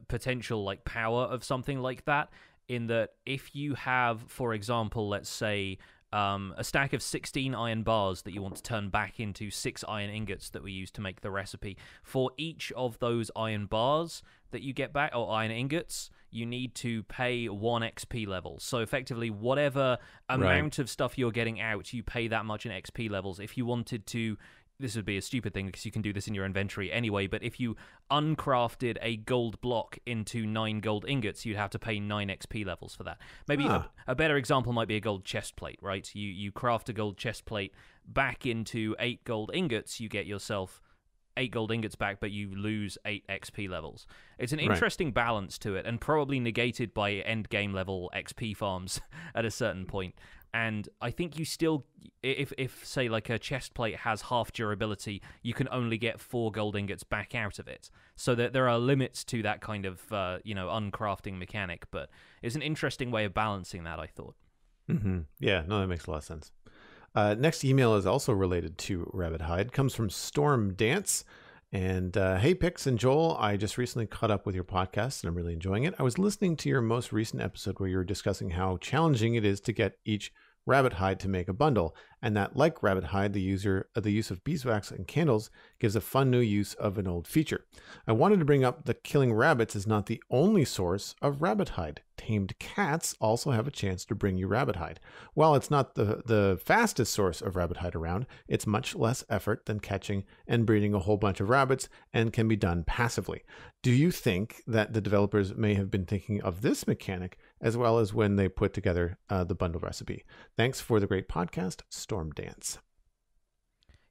potential like power of something like that, in that if you have, for example, let's say a stack of 16 iron bars that you want to turn back into 6 iron ingots that we use to make the recipe, for each of those iron bars that you get back, or iron ingots, you need to pay 1 XP level. So effectively, whatever amount of stuff you're getting out, you pay that much in XP levels. If you wanted to, this would be a stupid thing because you can do this in your inventory anyway, but if you uncrafted a gold block into 9 gold ingots, you'd have to pay 9 XP levels for that. Maybe a better example might be a gold chest plate, right? You craft a gold chest plate back into 8 gold ingots, you get yourself 8 gold ingots back, but you lose 8 XP levels. It's an interesting balance to it, and probably negated by end game level XP farms at a certain point. And I think you still, if say like a chest plate has half durability, you can only get 4 gold ingots back out of it. So that there are limits to that kind of uncrafting mechanic. But it's an interesting way of balancing that, I thought. Mm-hmm. Yeah, no, that makes a lot of sense. Next email is also related to Rabbit Hide. Comes from Storm Dance. And hey, Pix and Joel, I just recently caught up with your podcast and I'm really enjoying it. I was listening to your most recent episode where you were discussing how challenging it is to get each rabbit hide to make a bundle, and that, like rabbit hide, the use of beeswax and candles gives a fun new use of an old feature. I wanted to bring up that killing rabbits is not the only source of rabbit hide. Tamed cats also have a chance to bring you rabbit hide. While it's not the fastest source of rabbit hide around, it's much less effort than catching and breeding a whole bunch of rabbits, and can be done passively. Do you think that the developers may have been thinking of this mechanic as well as when they put together the bundle recipe? Thanks for the great podcast, Storm Dance.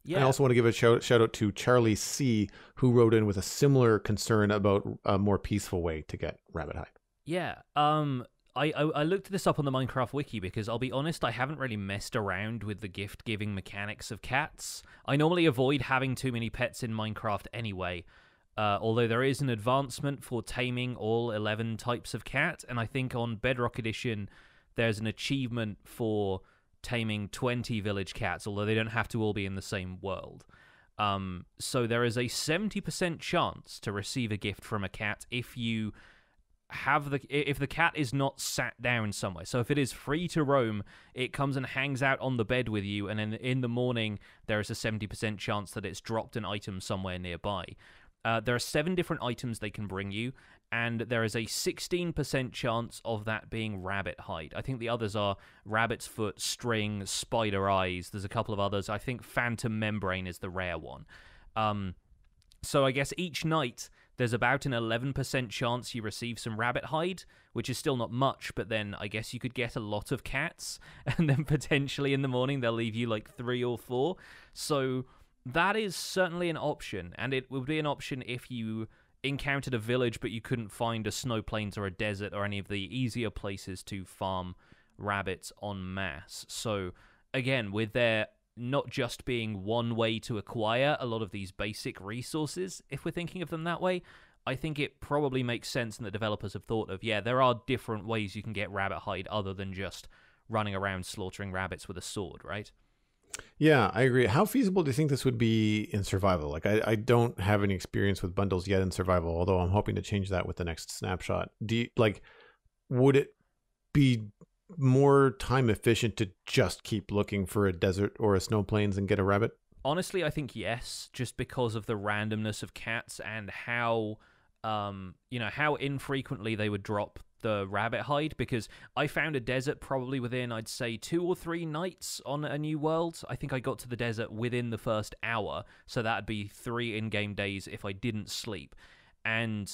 Yeah. I also want to give a shout out to Charlie C, who wrote in with a similar concern about a more peaceful way to get rabbit hide. Yeah. I looked this up on the Minecraft wiki because I'll be honest, I haven't really messed around with the gift-giving mechanics of cats. I normally avoid having too many pets in Minecraft anyway, although there is an advancement for taming all 11 types of cat, and I think on Bedrock Edition there's an achievement for taming 20 village cats, although they don't have to all be in the same world. So there is a 70% chance to receive a gift from a cat if you if the cat is not sat down somewhere. So if it is free to roam, it comes and hangs out on the bed with you, and then in the morning there is a 70% chance that it's dropped an item somewhere nearby. There are 7 different items they can bring you, and there is a 16% chance of that being rabbit hide. I think the others are rabbit's foot, string, spider eyes. There's a couple of others. I think phantom membrane is the rare one. So I guess each night there's about an 11% chance you receive some rabbit hide, which is still not much, but then I guess you could get a lot of cats, and then potentially in the morning they'll leave you like 3 or 4. So that is certainly an option, and it would be an option if you encountered a village but you couldn't find a snow plains or a desert or any of the easier places to farm rabbits en masse. So again, with there not just being one way to acquire a lot of these basic resources, if we're thinking of them that way, I think it probably makes sense, and the developers have thought of, yeah, there are different ways you can get rabbit hide other than just running around slaughtering rabbits with a sword, right? Yeah, I agree. How feasible do you think this would be in survival? Like, I don't have any experience with bundles yet in survival, although I'm hoping to change that with the next snapshot. Would it be more time efficient to just keep looking for a desert or a snow plains and get a rabbit? Honestly, I think yes, just because of the randomness of cats and how, how infrequently they would drop the rabbit hide. Because I found a desert probably within, I'd say, 2 or 3 nights on a new world. I think I got to the desert within the first hour, so that'd be 3 in-game days if I didn't sleep. And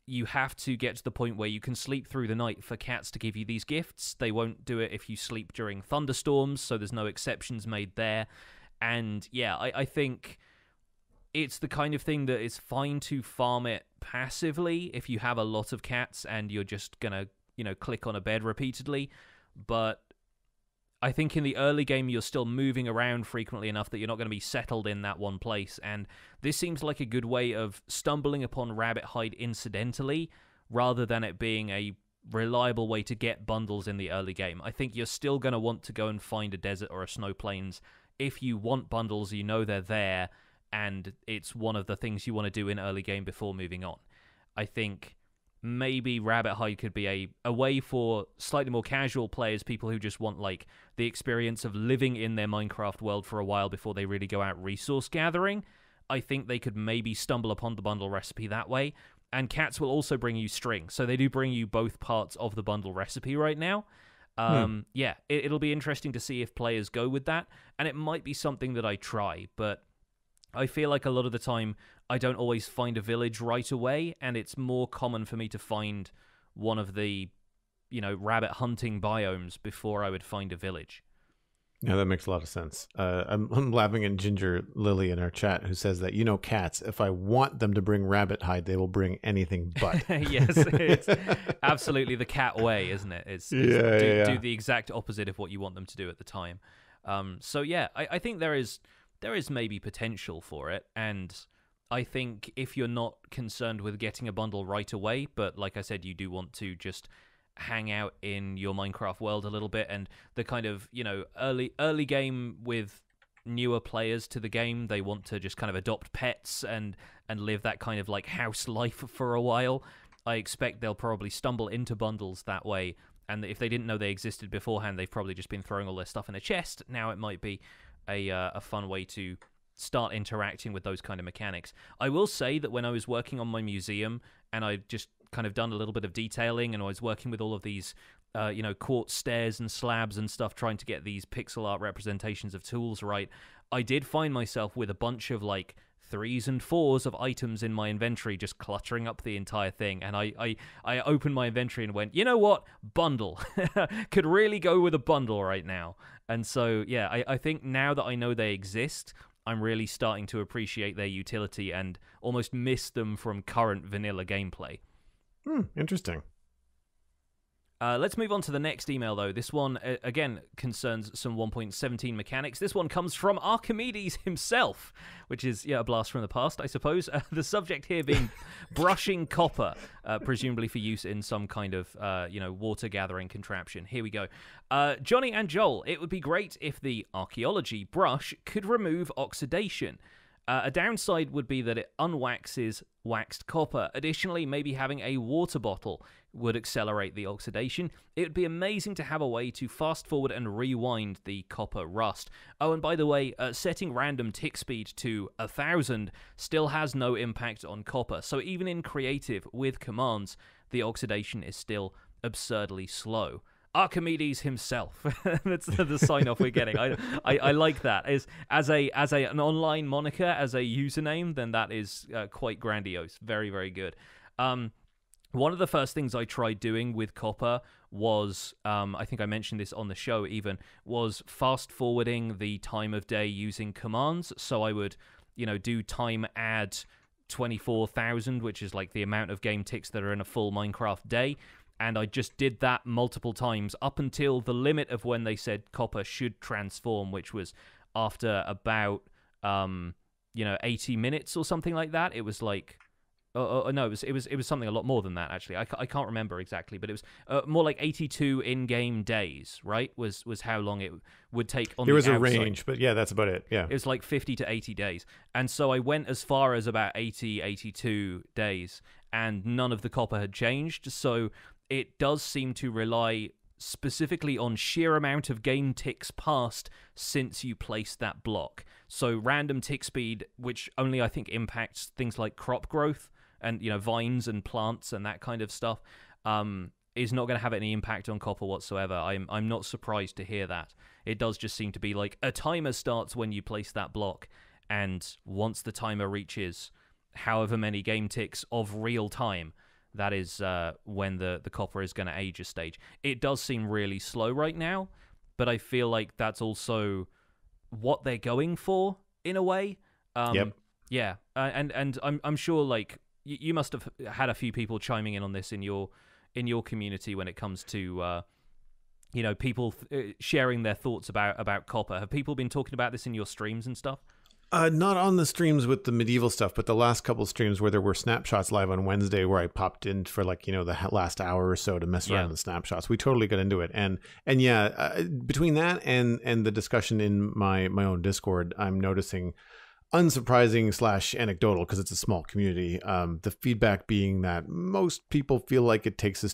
you have to get to the point where you can sleep through the night for cats to give you these gifts. They won't do it if you sleep during thunderstorms, so there's no exceptions made there. And yeah, I think it's the kind of thing that is fine to farm it passively if you have a lot of cats and you're just gonna, click on a bed repeatedly. But I think in the early game you're still moving around frequently enough that you're not going to be settled in that one place. And this seems like a good way of stumbling upon rabbit hide incidentally, rather than it being a reliable way to get bundles in the early game. I think you're still going to want to go and find a desert or a snow plains. If you want bundles, they're there, and it's one of the things you want to do in early game before moving on. I think maybe Rabbit Hide could be a way for slightly more casual players, people who just want like the experience of living in their Minecraft world for a while before they really go out resource gathering. I think they could maybe stumble upon the bundle recipe that way. And cats will also bring you string, so they do bring you both parts of the bundle recipe right now. Yeah, it'll be interesting to see if players go with that, and it might be something that I try, but I feel like a lot of the time I don't always find a village right away, and it's more common for me to find one of the, rabbit hunting biomes before I would find a village. Yeah, that makes a lot of sense. I'm laughing at Ginger Lily in our chat, who says that, cats, if I want them to bring rabbit hide, they will bring anything but. Yes, it's absolutely the cat way, isn't it? It's do the exact opposite of what you want them to do at the time. So yeah, I think there is maybe potential for it, and I think if you're not concerned with getting a bundle right away, but like I said, you do want to just hang out in your Minecraft world a little bit, and the kind of early game with newer players to the game, they want to just kind of adopt pets and live that kind of like house life for a while. I expect they'll probably stumble into bundles that way, and if they didn't know they existed beforehand, they've probably just been throwing all their stuff in a chest. Now it might be a fun way to start interacting with those kind of mechanics. I will say that when I was working on my museum and I just kind of done a little bit of detailing, and I was working with all of these quartz stairs and slabs and stuff, trying to get these pixel art representations of tools right, I did find myself with a bunch of like 3s and 4s of items in my inventory, just cluttering up the entire thing. And I opened my inventory and went, you know what, bundle. Could really go with a bundle right now. And so yeah, I think now that I know they exist, I'm really starting to appreciate their utility and almost miss them from current vanilla gameplay. Interesting. Let's move on to the next email, though. This one, again, concerns some 1.17 mechanics. This one comes from Archimedes himself, which is, a blast from the past, I suppose. The subject here being brushing copper, presumably for use in some kind of, water-gathering contraption. Here we go. Jonny and Joel, it would be great if the archaeology brush could remove oxidation. A downside would be that it unwaxes waxed copper. Additionally, maybe having a water bottle would accelerate the oxidation. It would be amazing to have a way to fast forward and rewind the copper rust. Oh, and by the way, setting random tick speed to 1,000 still has no impact on copper. So even in creative with commands, the oxidation is still absurdly slow. Archimedes himself. That's the sign off we're getting. I like that. As an online moniker, as a username, then that is quite grandiose. Very, very good. One of the first things I tried doing with copper was, I think I mentioned this on the show even, was fast forwarding the time of day using commands. So I would, do time add 24,000, which is like the amount of game ticks that are in a full Minecraft day. And I just did that multiple times up until the limit of when they said copper should transform, which was after about, 80 minutes or something like that. It was like No, it was something a lot more than that, actually. I can't remember exactly, but it was more like 82 in-game days, right? Was how long it would take on There the was a outside. range, but yeah, that's about it. Yeah. It was like 50 to 80 days. And so I went as far as about 80, 82 days, and none of the copper had changed. So it does seem to rely specifically on sheer amount of game ticks passed since you placed that block. So random tick speed, which only I think impacts things like crop growth and, you know, vines and plants and that kind of stuff, is not going to have any impact on copper whatsoever. I'm not surprised to hear that. It does just seem to be like a timer starts when you place that block, and once the timer reaches however many game ticks of real time, that is when the copper is going to age a stage. It does seem really slow right now, but I feel like that's also what they're going for in a way. Yep. Yeah, and I'm sure like you must have had a few people chiming in on this in your community when it comes to you know, people sharing their thoughts about copper. Have people been talking about this in your streams and stuff? Not on the streams with the medieval stuff, but the last couple streams where there were snapshots live on Wednesday, where I popped in for like, you know, the last hour or so to mess around with the snapshots. We totally got into it, and yeah, between that and the discussion in my own Discord, I'm noticing, unsurprising / anecdotal because it's a small community, the feedback being that most people feel like it takes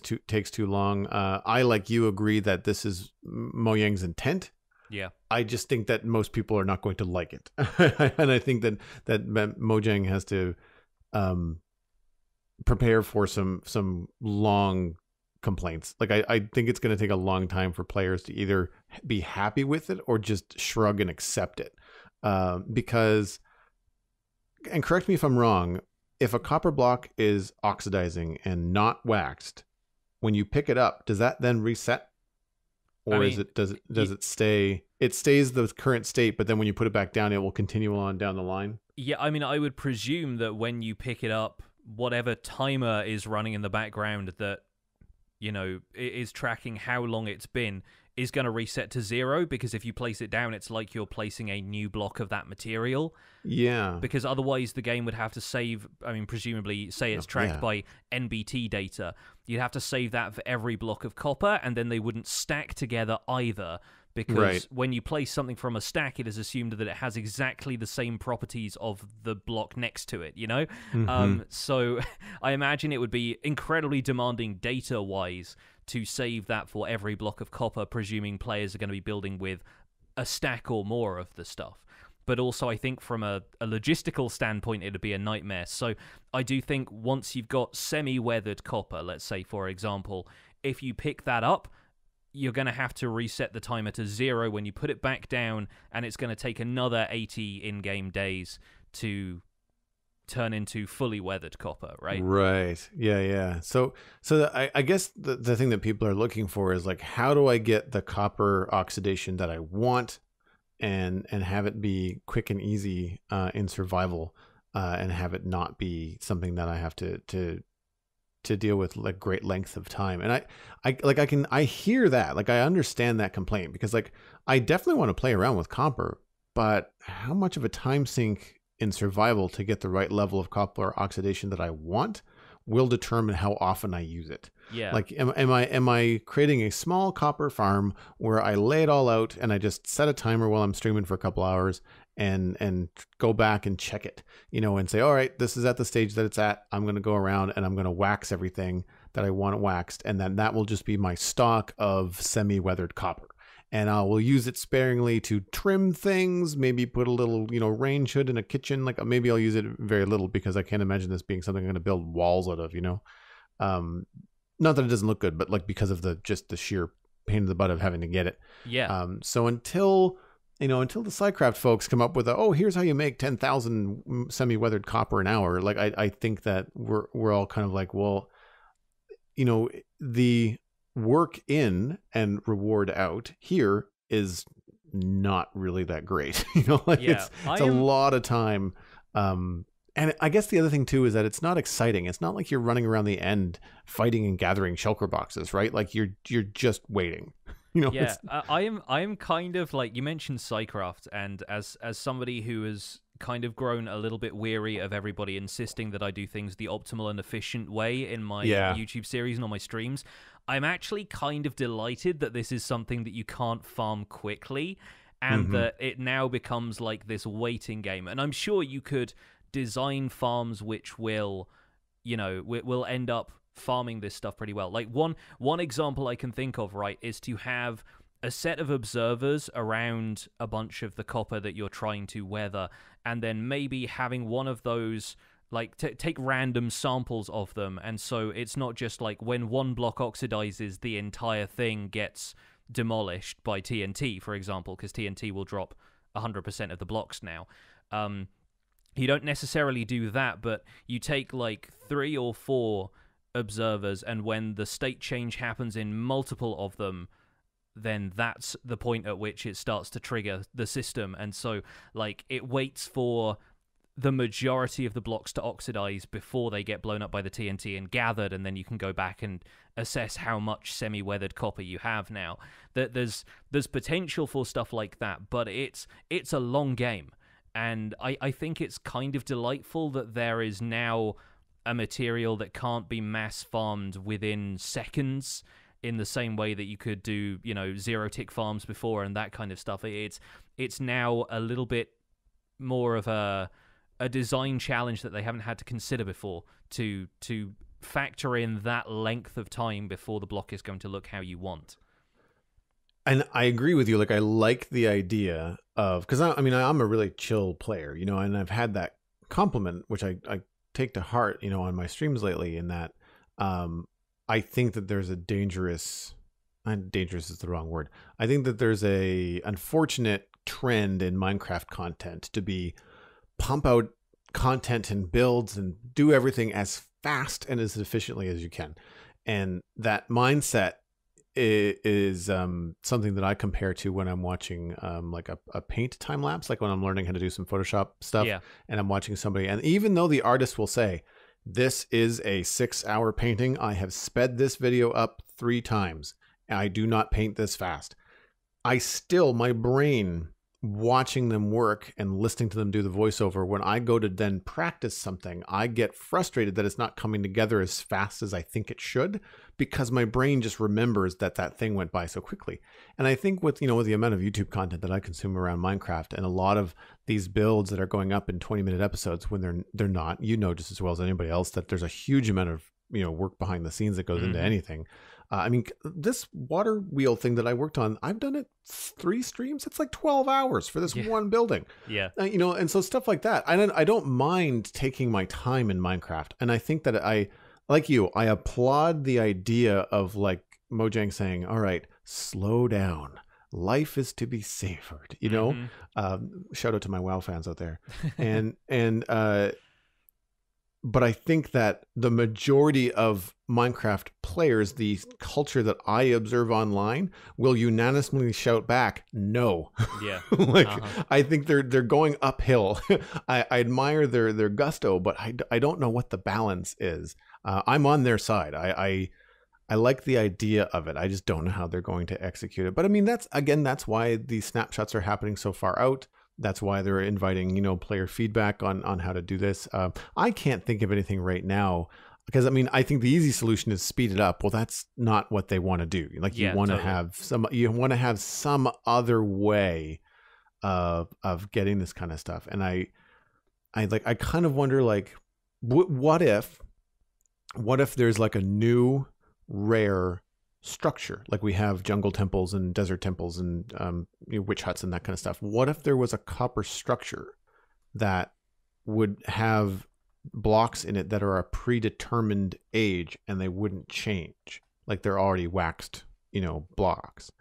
too long. I, like you, agree that this is Mojang's intent. Yeah, I just think that most people are not going to like it, and I think that Mojang has to prepare for some long complaints. Like I think it's going to take a long time for players to either be happy with it or just shrug and accept it, because, and correct me if I'm wrong, if a copper block is oxidizing and not waxed, when you pick it up, does that then reset? Or does it stay? It stays the current state, but then when you put it back down, it will continue on down the line. Yeah, I mean, I would presume that when you pick it up, whatever timer is running in the background that, you know, is tracking how long it's been, is going to reset to 0, because if you place it down, it's like you're placing a new block of that material. Yeah. Because otherwise the game would have to save, I mean, presumably, say it's tracked by NBT data. You'd have to save that for every block of copper, and then they wouldn't stack together either. Because when you place something from a stack, it is assumed that it has exactly the same properties of the block next to it, you know? Mm-hmm. So I imagine it would be incredibly demanding data-wise to save that for every block of copper, presuming players are going to be building with a stack or more of the stuff. But also, I think from a logistical standpoint, it'd be a nightmare. So I do think once you've got semi-weathered copper, let's say, for example, if you pick that up, you're going to have to reset the timer to 0 when you put it back down, and it's going to take another 80 in-game days to turn into fully weathered copper, right? Right. Yeah. So I guess the thing that people are looking for is like, how do I get the copper oxidation that I want and have it be quick and easy in survival, and have it not be something that I have to deal with like great length of time. And I hear that, like I understand that complaint, because like I definitely want to play around with copper, but how much of a time sink in survival to get the right level of copper oxidation that I want will determine how often I use it. Yeah. Like, am I creating a small copper farm where I lay it all out and I just set a timer while I'm streaming for a couple hours and go back and check it, you know, and say, all right, this is at the stage that it's at. I'm going to go around and I'm going to wax everything that I want waxed. And then that will just be my stock of semi-weathered copper. And I will use it sparingly to trim things, maybe put a little, you know, range hood in a kitchen. Like maybe I'll use it very little, because I can't imagine this being something I'm going to build walls out of, you know. Not that it doesn't look good, but like because of the sheer pain in the butt of having to get it. Yeah. So until the SciCraft folks come up with here's how you make 10,000 semi-weathered copper an hour. Like I think that we're all kind of like, well, you know, the work in and reward out here is not really that great. You know, like it's a lot of time. And I guess the other thing too is that it's not exciting. It's not like you're running around the end fighting and gathering shulker boxes, right? Like you're just waiting. You know, I am kind of like, you mentioned SciCraft, and as somebody who has kind of grown a little bit weary of everybody insisting that I do things the optimal and efficient way in my YouTube series and on my streams. I'm actually kind of delighted that this is something that you can't farm quickly, and that it now becomes like this waiting game. And I'm sure you could design farms which will, will end up farming this stuff pretty well. Like one example I can think of, right, is to have a set of observers around a bunch of the copper that you're trying to weather, and then maybe having one of those, like, take random samples of them, and so it's not just like when one block oxidizes, the entire thing gets demolished by TNT, for example, because TNT will drop 100% of the blocks now. You don't necessarily do that, but you take like 3 or 4 observers, and when the state change happens in multiple of them, then that's the point at which it starts to trigger the system. And so, like, it waits for the majority of the blocks to oxidize before they get blown up by the TNT and gathered, and then you can go back and assess how much semi-weathered copper you have now. There's potential for stuff like that, but it's a long game. And I think it's kind of delightful that there is now a material that can't be mass farmed within seconds, in the same way that you could do, zero-tick farms before and that kind of stuff. It's now a little bit more of a design challenge that they haven't had to consider before, to factor in that length of time before the block is going to look how you want. And I agree with you. Like, I like the idea of, because I'm a really chill player, and I've had that compliment, which I take to heart, on my streams lately, in that I think that there's dangerous is the wrong word. I think that there's a unfortunate trend in Minecraft content to be pump out content and builds and do everything as fast and as efficiently as you can. And that mindset is something that I compare to when I'm watching like a paint time lapse, like when I'm learning how to do some Photoshop stuff, and I'm watching somebody. And even though the artist will say, this is a 6-hour painting, I have sped this video up 3 times, I do not paint this fast, my brain, watching them work and listening to them do the voiceover, when I go to then practice something, I get frustrated that it's not coming together as fast as I think it should, because my brain just remembers that thing went by so quickly. And I think with the amount of YouTube content that I consume around Minecraft, and a lot of these builds that are going up in 20-minute episodes when they're not, just as well as anybody else, that there's a huge amount of work behind the scenes that goes into anything. This water wheel thing that I worked on, I've done it 3 streams. It's like 12 hours for this one building. Yeah. And so stuff like that. I don't mind taking my time in Minecraft. And I think that I applaud the idea of, like, Mojang saying, all right, slow down. Life is to be savored, shout out to my WoW fans out there. But I think that the majority of Minecraft players, the culture that I observe online, will unanimously shout back, no. Yeah. I think they're going uphill. I admire their gusto, but I don't know what the balance is. I'm on their side. I like the idea of it. I just don't know how they're going to execute it. But that's why these snapshots are happening so far out. That's why they're inviting, player feedback on how to do this. I can't think of anything right now, because I think the easy solution is speed it up. Well, that's not what they want to do. Like, you want to have some other way of getting this kind of stuff. And I kind of wonder, like, what if there's like a new rare structure, like we have jungle temples and desert temples and witch huts and that kind of stuff. What if there was a copper structure that would have blocks in it that are a predetermined age and they wouldn't change, like they're already waxed blocks?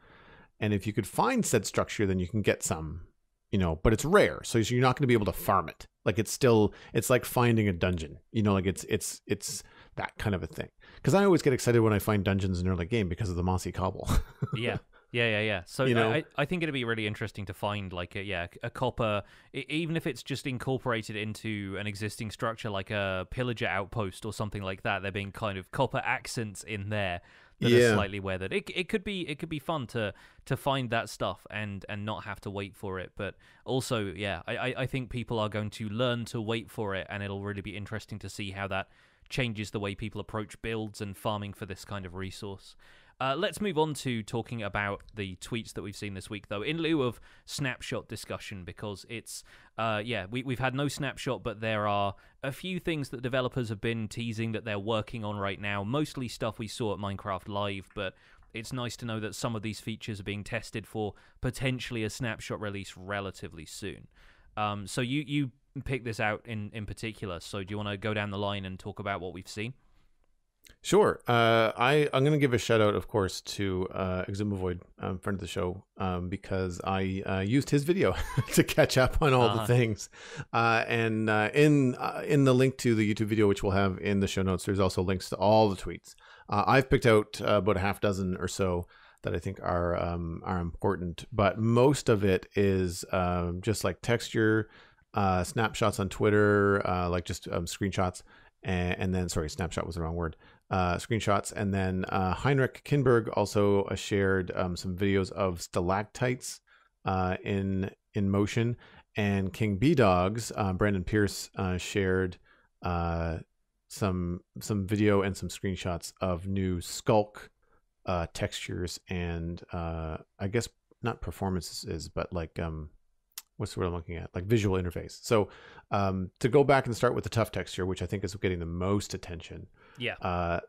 And if you could find said structure, then you can get some, but it's rare, so you're not going to be able to farm it. Like, it's like finding a dungeon, like it's that kind of a thing. Because I always get excited when I find dungeons in early game because of the mossy cobble. Yeah. So I think it'd be really interesting to find, like, a copper, even if it's just incorporated into an existing structure, like a pillager outpost or something like that. There being kind of copper accents in there that are Yeah. slightly weathered. It could be fun to find that stuff and not have to wait for it. But also, yeah, I think people are going to learn to wait for it, and it'll really be interesting to see how that changes the way people approach builds and farming for this kind of resource. Let's move on to talking about the tweets that we've seen this week, though, in lieu of snapshot discussion, because it's, we've had no snapshot, but there are a few things that developers have been teasing that they're working on right now, mostly stuff we saw at Minecraft Live, but it's nice to know that some of these features are being tested for potentially a snapshot release relatively soon. So you picked this out in particular, so do you want to go down the line and talk about what we've seen? Sure. I'm going to give a shout out, of course, to Exumavoid, friend of the show, because I used his video to catch up on all the things. And in the link to the YouTube video, which we'll have in the show notes, there's also links to all the tweets. I've picked out about a half dozen or so that I think are important, but most of it is just like texture, snapshots on Twitter, like just screenshots. And then, sorry, snapshot was the wrong word. Screenshots, and then Heinrich Kinberg also shared some videos of stalactites in motion, and King B Dogs, Brandon Pierce shared some video and some screenshots of new skulk textures and I guess not performances, but like what's the word I'm looking at? Like visual interface. So to go back and start with the tough texture, which I think is getting the most attention. Yeah.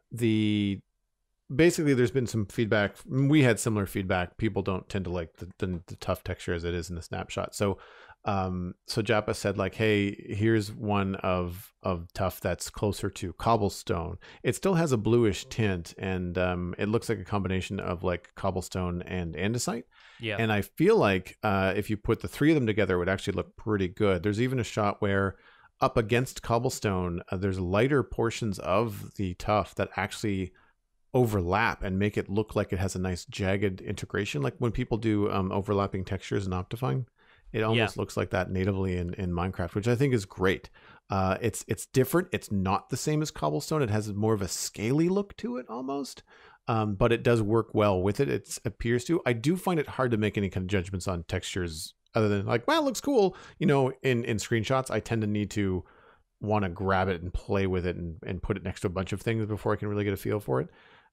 Basically there's been some feedback. We had similar feedback. People don't tend to like the tough texture as it is in the snapshot. So Japa said like, hey, here's one of tough that's closer to cobblestone. It still has a bluish tint, and it looks like a combination of like cobblestone and andesite. Yeah. And I feel like if you put the three of them together, it would actually look pretty good. There's even a shot where up against cobblestone, there's lighter portions of the tuff that actually overlap and make it look like it has a nice jagged integration. Like when people do overlapping textures in Optifine, it almost looks like that natively in Minecraft, which I think is great. It's different. It's not the same as cobblestone. It has more of a scaly look to it almost. But it does work well with it. It appears to. I do find it hard to make any kind of judgments on textures other than like, well, it looks cool. You know, in screenshots, I tend to need to want to grab it and play with it and put it next to a bunch of things before I can really get a feel for it.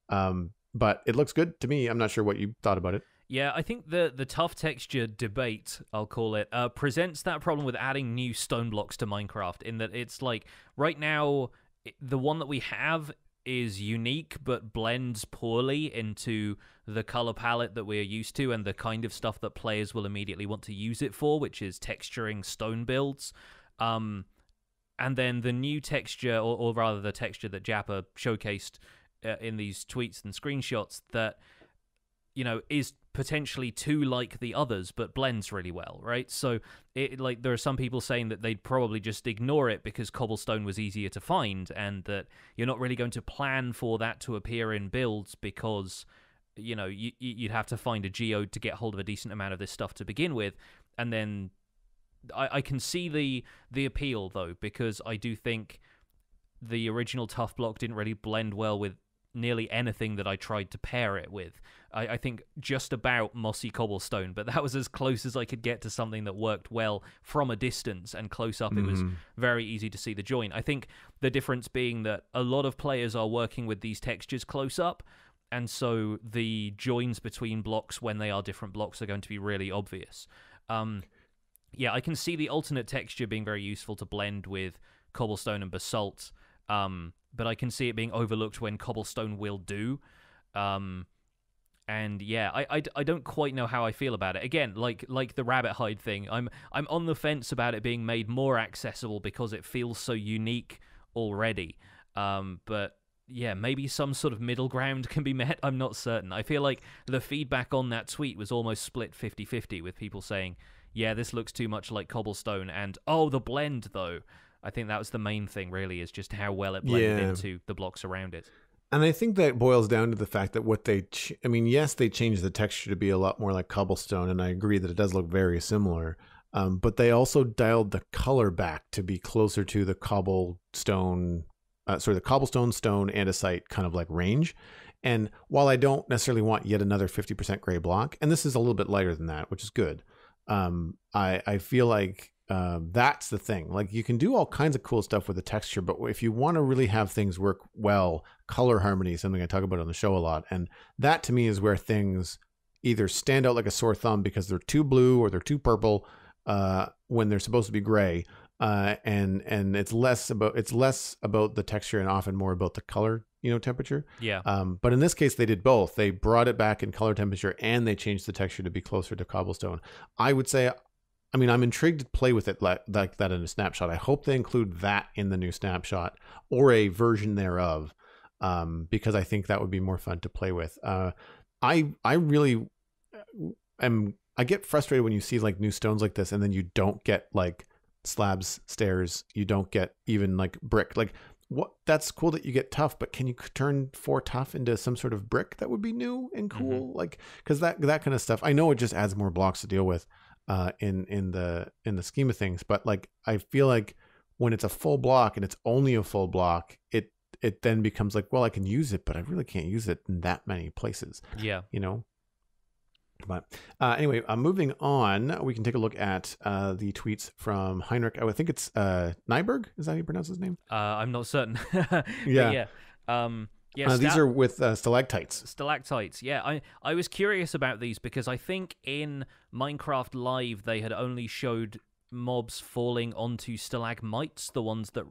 But it looks good to me. I'm not sure what you thought about it. Yeah, I think the tough texture debate, I'll call it, presents that problem with adding new stone blocks to Minecraft, in that it's like, right now, the one that we have is unique but blends poorly into the color palette that we're used to and the kind of stuff that players will immediately want to use it for, which is texturing stone builds. And then the new texture, or rather the texture that Jappa showcased in these tweets and screenshots, that, you know, is potentially too like the others but blends really well, right? So like there are some people saying that they'd probably just ignore it because cobblestone was easier to find, and that you're not really going to plan for that to appear in builds because, you know, you'd have to find a geode to get hold of a decent amount of this stuff to begin with. And then I can see the appeal, though, because I do think the original tough block didn't really blend well with nearly anything that I tried to pair it with. I think just about mossy cobblestone, but that was as close as I could get to something that worked well from a distance, and close up it was very easy to see the join. I think the difference being that a lot of players are working with these textures close up, and so the joins between blocks when they are different blocks are going to be really obvious. Yeah, I can see the alternate texture being very useful to blend with cobblestone and basalt, but I can see it being overlooked when cobblestone will do. And yeah, I don't quite know how I feel about it. Again, like the rabbit hide thing, I'm on the fence about it being made more accessible because it feels so unique already. But yeah, maybe some sort of middle ground can be met. I'm not certain. I feel like the feedback on that tweet was almost split 50-50, with people saying, yeah, this looks too much like cobblestone, and oh, the blend though. I think that was the main thing, really, is just how well it blended into the blocks around it. And I think that boils down to the fact that what they, yes, they changed the texture to be a lot more like cobblestone, and I agree that it does look very similar. But they also dialed the color back to be closer to the cobblestone, the cobblestone, stone, andesite kind of like range. And while I don't necessarily want yet another 50% gray block, and this is a little bit lighter than that, which is good, I feel like that's the thing. Like, you can do all kinds of cool stuff with the texture, but if you want to really have things work well, color harmony is something I talk about on the show a lot. And that to me is where things either stand out like a sore thumb because they're too blue or they're too purple when they're supposed to be gray. And it's less about the texture and often more about the color, temperature. Yeah. But in this case, they did both. They brought it back in color temperature and they changed the texture to be closer to cobblestone. I would say, I mean, I'm intrigued to play with it like that in a snapshot. I hope they include that in the new snapshot or a version thereof, because I think that would be more fun to play with. I really I get frustrated when you see like new stones like this and then you don't get like slabs, stairs, you don't get even like brick. Like, what? That's cool that you get tough, but can you turn 4 tough into some sort of brick that would be new and cool? Like, because that kind of stuff, I know it just adds more blocks to deal with in the scheme of things, but like, I feel like when it's a full block and it's only a full block, it then becomes like, well, I can use it, but I really can't use it in that many places. Yeah. But anyway, moving on, we can take a look at the tweets from Heinrich. I think it's Nyberg. Is that how you pronounce his name? I'm not certain. Yeah. These are with stalactites. Stalactites, yeah. I was curious about these because I think in Minecraft Live they had only showed mobs falling onto stalagmites, the ones that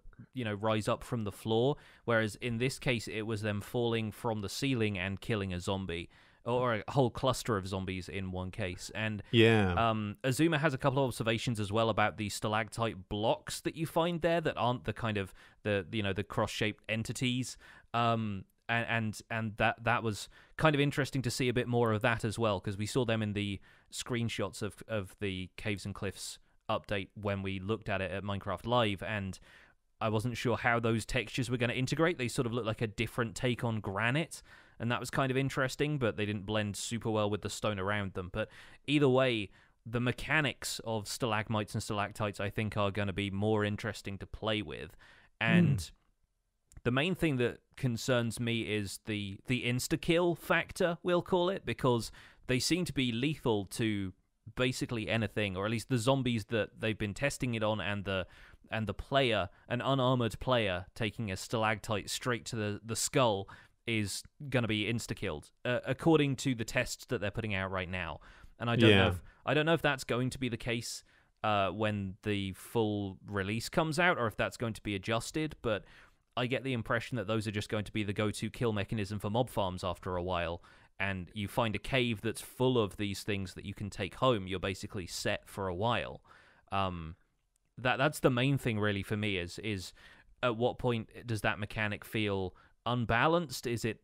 rise up from the floor, whereas in this case it was them falling from the ceiling and killing a zombie. Or a whole cluster of zombies in one case. And Azuma has a couple of observations as well about the stalactite blocks that you find there that aren't the kind of the cross-shaped entities. And that was kind of interesting to see a bit more of that as well, because we saw them in the screenshots of the Caves and Cliffs update when we looked at it at Minecraft Live, and I wasn't sure how those textures were going to integrate. They sort of looked like a different take on granite, and that was kind of interesting, but they didn't blend super well with the stone around them. But either way, the mechanics of stalagmites and stalactites, I think, are going to be more interesting to play with. And the main thing that concerns me is the insta-kill factor, we'll call it, because they seem to be lethal to basically anything, or at least the zombies that they've been testing it on, and the player, an unarmored player, taking a stalactite straight to the skull is going to be insta-killed, according to the tests that they're putting out right now. And I don't know if that's going to be the case when the full release comes out, or if that's going to be adjusted, but I get the impression that those are just going to be the go-to kill mechanism for mob farms after a while, and you find a cave that's full of these things that you can take home, you're basically set for a while. That's the main thing really for me is at what point does that mechanic feel unbalanced? Is it,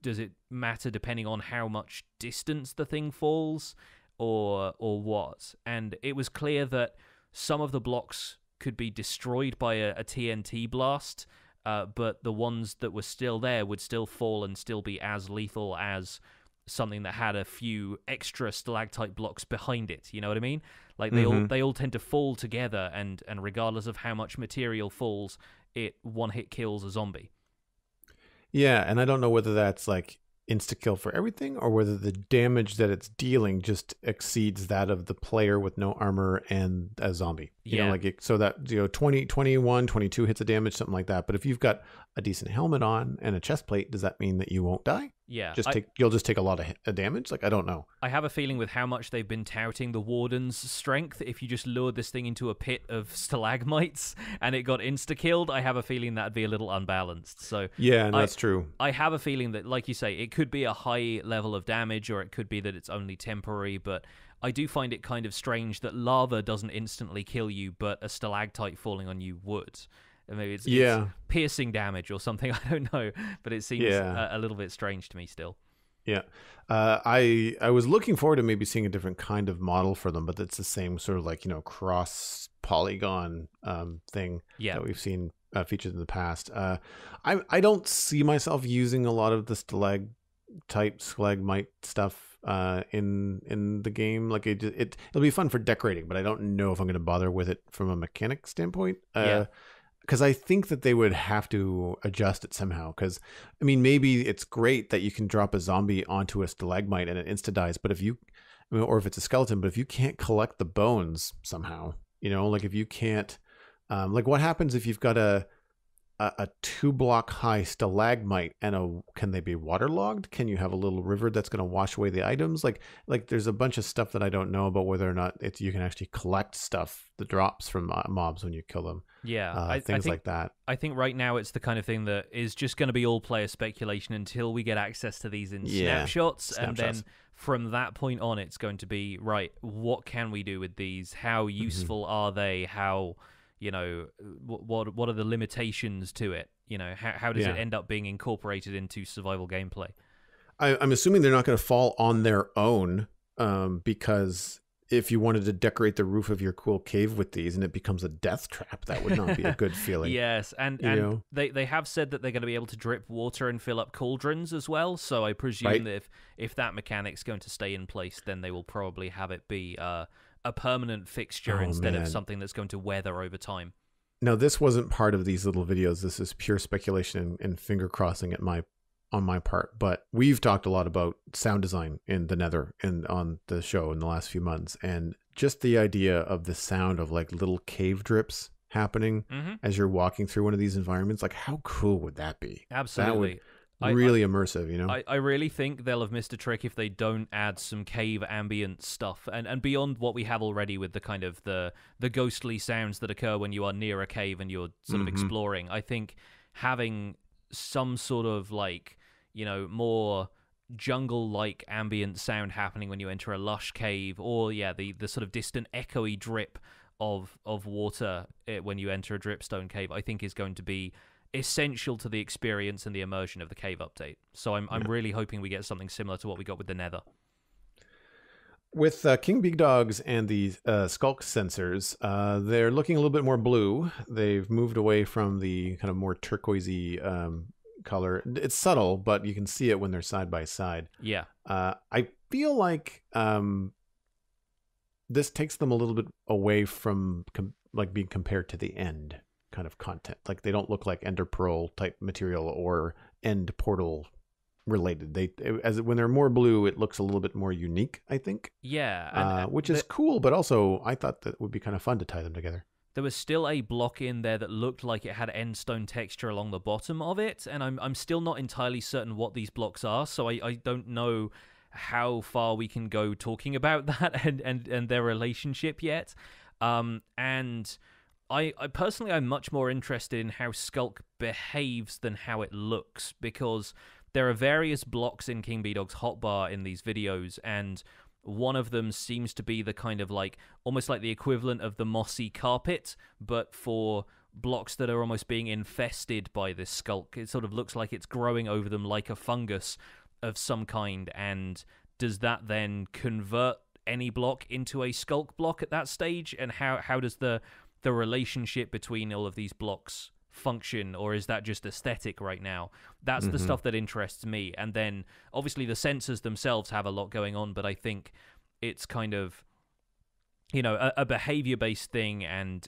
does it matter depending on how much distance the thing falls, or what? And it was clear that some of the blocks could be destroyed by a TNT blast, but the ones that were still there would still fall and still be as lethal as something that had a few extra stalactite blocks behind it. You know what I mean? Like they all tend to fall together, and regardless of how much material falls, it one hit kills a zombie. Yeah, and I don't know whether that's like insta-kill for everything, or whether the damage that it's dealing just exceeds that of the player with no armor and a zombie. So that 20, 21, 22 hits of damage, something like that. But if you've got a decent helmet on and a chest plate, does that mean that you won't die? Yeah. You'll just take a lot of damage? Like, I don't know. I have a feeling with how much they've been touting the Warden's strength, if you just lured this thing into a pit of stalagmites and it got insta-killed, I have a feeling that'd be a little unbalanced. So yeah, that's true. I have a feeling that, like you say, it could be a high level of damage, or it could be that it's only temporary, but I do find it kind of strange that lava doesn't instantly kill you, but a stalactite falling on you would. Maybe it's piercing damage or something. I don't know, but it seems a little bit strange to me still. Yeah, I was looking forward to maybe seeing a different kind of model for them, but it's the same sort of like cross polygon thing that we've seen featured in the past. I don't see myself using a lot of the stalagmite stuff in the game. Like it'll be fun for decorating, but I don't know if I'm going to bother with it from a mechanic standpoint. because I think that they would have to adjust it somehow. Because I mean, maybe it's great that you can drop a zombie onto a stalagmite and it insta dies, but if you, I mean, or if it's a skeleton, but if you can't collect the bones somehow, like if you can't, like what happens if you've got a 2-block high stalagmite and can they be waterlogged? Can you have a little river that's going to wash away the items? Like there's a bunch of stuff that I don't know about whether or not you can actually collect stuff, the drops from mobs when you kill them. Yeah, things like that. I think right now it's the kind of thing that is just going to be all player speculation until we get access to these in snapshots, and then from that point on, it's going to be, right, what can we do with these? How useful are they? How, what are the limitations to it? How does it end up being incorporated into survival gameplay? I'm assuming they're not going to fall on their own, because if you wanted to decorate the roof of your cool cave with these and it becomes a death trap, that would not be a good feeling. Yes, and they have said that they're going to be able to drip water and fill up cauldrons as well, so I presume that if that mechanic's going to stay in place, then they will probably have it be a permanent fixture instead of something that's going to weather over time. Now, this wasn't part of these little videos. This is pure speculation and finger crossing on my part. But we've talked a lot about sound design in the Nether and on the show in the last few months, and just the idea of the sound of like little cave drips happening as you're walking through one of these environments. Like, how cool would that be? Absolutely. Really immersive, I really think they'll have missed a trick if they don't add some cave ambient stuff and beyond what we have already with the kind of the ghostly sounds that occur when you are near a cave and you're sort of exploring. I think having some sort of like, more jungle-like ambient sound happening when you enter a lush cave, or the sort of distant echoey drip of water when you enter a dripstone cave, I think is going to be essential to the experience and the immersion of the cave update. So I'm really hoping we get something similar to what we got with the Nether. With King Big Dogs and the Skulk sensors, they're looking a little bit more blue. They've moved away from the kind of more turquoisey color. It's subtle, but you can see it when they're side by side. Yeah. I feel like this takes them a little bit away from like being compared to the end kind of content. Like they don't look like Ender Pearl type material or End Portal related. When they're more blue, it looks a little bit more unique, I think. Yeah, which is cool, but also I thought that would be kind of fun to tie them together. There was still a block in there that looked like it had endstone texture along the bottom of it, and I'm still not entirely certain what these blocks are, so I don't know how far we can go talking about that and their relationship yet. And I personally, I'm much more interested in how Skulk behaves than how it looks, because there are various blocks in King B-Dog's hotbar in these videos, and one of them seems to be the kind of like, almost like the equivalent of the mossy carpet, but for blocks that are almost being infested by this Skulk. It sort of looks like it's growing over them like a fungus of some kind, and does that then convert any block into a Skulk block at that stage? And how does the relationship between all of these blocks function, or is that just aesthetic right now? That's the stuff that interests me. And then obviously the sensors themselves have a lot going on, but I think it's kind of, a behavior based thing, and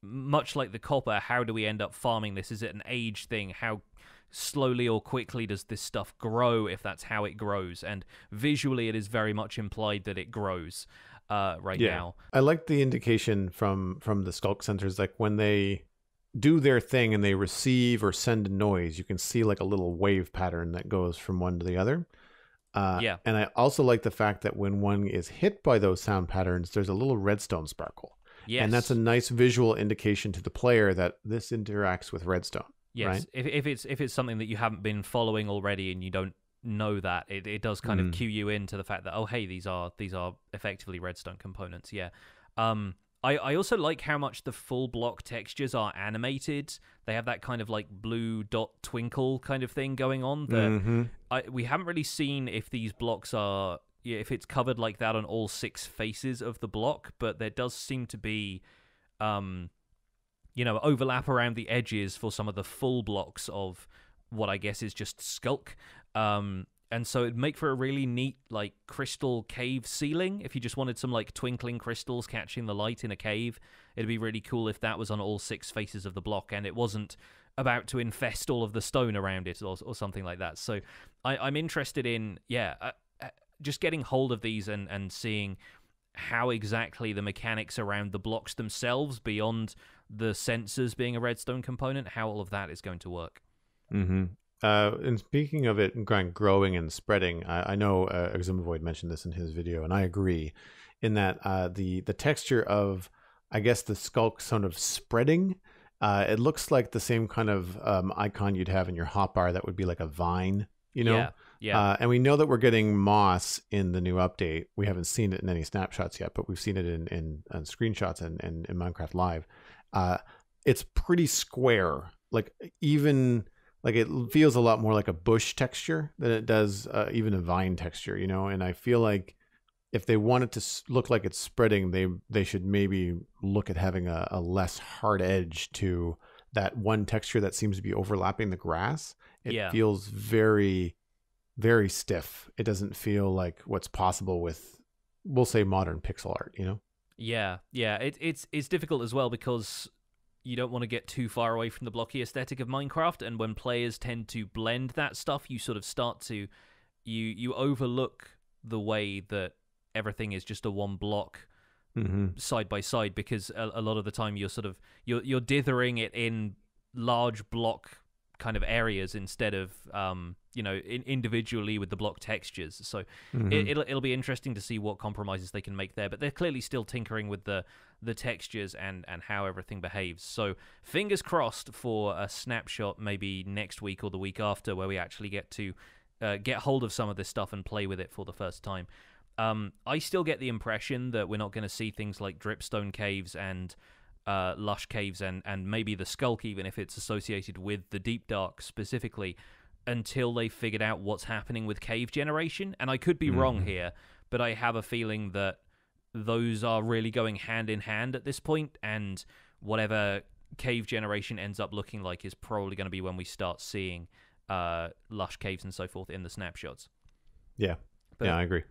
much like the copper, how do we end up farming this? Is it an age thing? How slowly or quickly does this stuff grow, if that's how it grows? And visually it is very much implied that it grows now. I like the indication from the Skulk sensors, like when they do their thing and they receive or send a noise, you can see like a little wave pattern that goes from one to the other. And I also like the fact that when one is hit by those sound patterns, there's a little redstone sparkle. Yes. And that's a nice visual indication to the player that this interacts with redstone. Yes, right? If it's something that you haven't been following already and you don't know that, it does kind of cue you into the fact that, oh hey, these are effectively redstone components. Yeah. I also like how much the full block textures are animated. They have that kind of like blue dot twinkle kind of thing going on that we haven't really seen if these blocks are, if it's covered like that on all 6 faces of the block, but there does seem to be overlap around the edges for some of the full blocks of what I guess is just Skulk. And so it'd make for a really neat, like, crystal cave ceiling. If you just wanted some, like, twinkling crystals catching the light in a cave, it'd be really cool if that was on all 6 faces of the block and it wasn't about to infest all of the stone around it or something like that. So I'm interested in, just getting hold of these and seeing how exactly the mechanics around the blocks themselves, beyond the sensors being a redstone component, how all of that is going to work. Mm-hmm. And speaking of it growing and spreading, I know Exumavoid mentioned this in his video, and I agree in that the texture of, I guess, the skulk sort of spreading, it looks like the same kind of icon you'd have in your hotbar that would be like a vine, you know? Yeah. And we know that we're getting moss in the new update. We haven't seen it in any snapshots yet, but we've seen it in screenshots and in Minecraft Live. It's pretty square, like even... Like it feels a lot more like a bush texture than it does even a vine texture, you know? And I feel like if they want it to look like it's spreading, they should maybe look at having a less hard edge to that one texture that seems to be overlapping the grass. It feels very, very stiff. It doesn't feel like what's possible with, we'll say, modern pixel art, you know? Yeah. It's difficult as well because you don't want to get too far away from the blocky aesthetic of Minecraft, and when players tend to blend that stuff, you sort of start to you overlook the way that everything is just a one block side by side, because a lot of the time you're dithering it in large block kind of areas instead of individually with the block textures. So it'll be interesting to see what compromises they can make there, but they're clearly still tinkering with the textures and how everything behaves. So fingers crossed for a snapshot maybe next week or the week after, where we actually get to get hold of some of this stuff and play with it for the first time. I still get the impression that we're not going to see things like dripstone caves and lush caves and maybe the skulk, even if it's associated with the deep dark specifically, until they figured out what's happening with cave generation. And I could be wrong here, but I have a feeling that those are really going hand in hand at this point, and whatever cave generation ends up looking like is probably going to be when we start seeing lush caves and so forth in the snapshots. Yeah, I agree.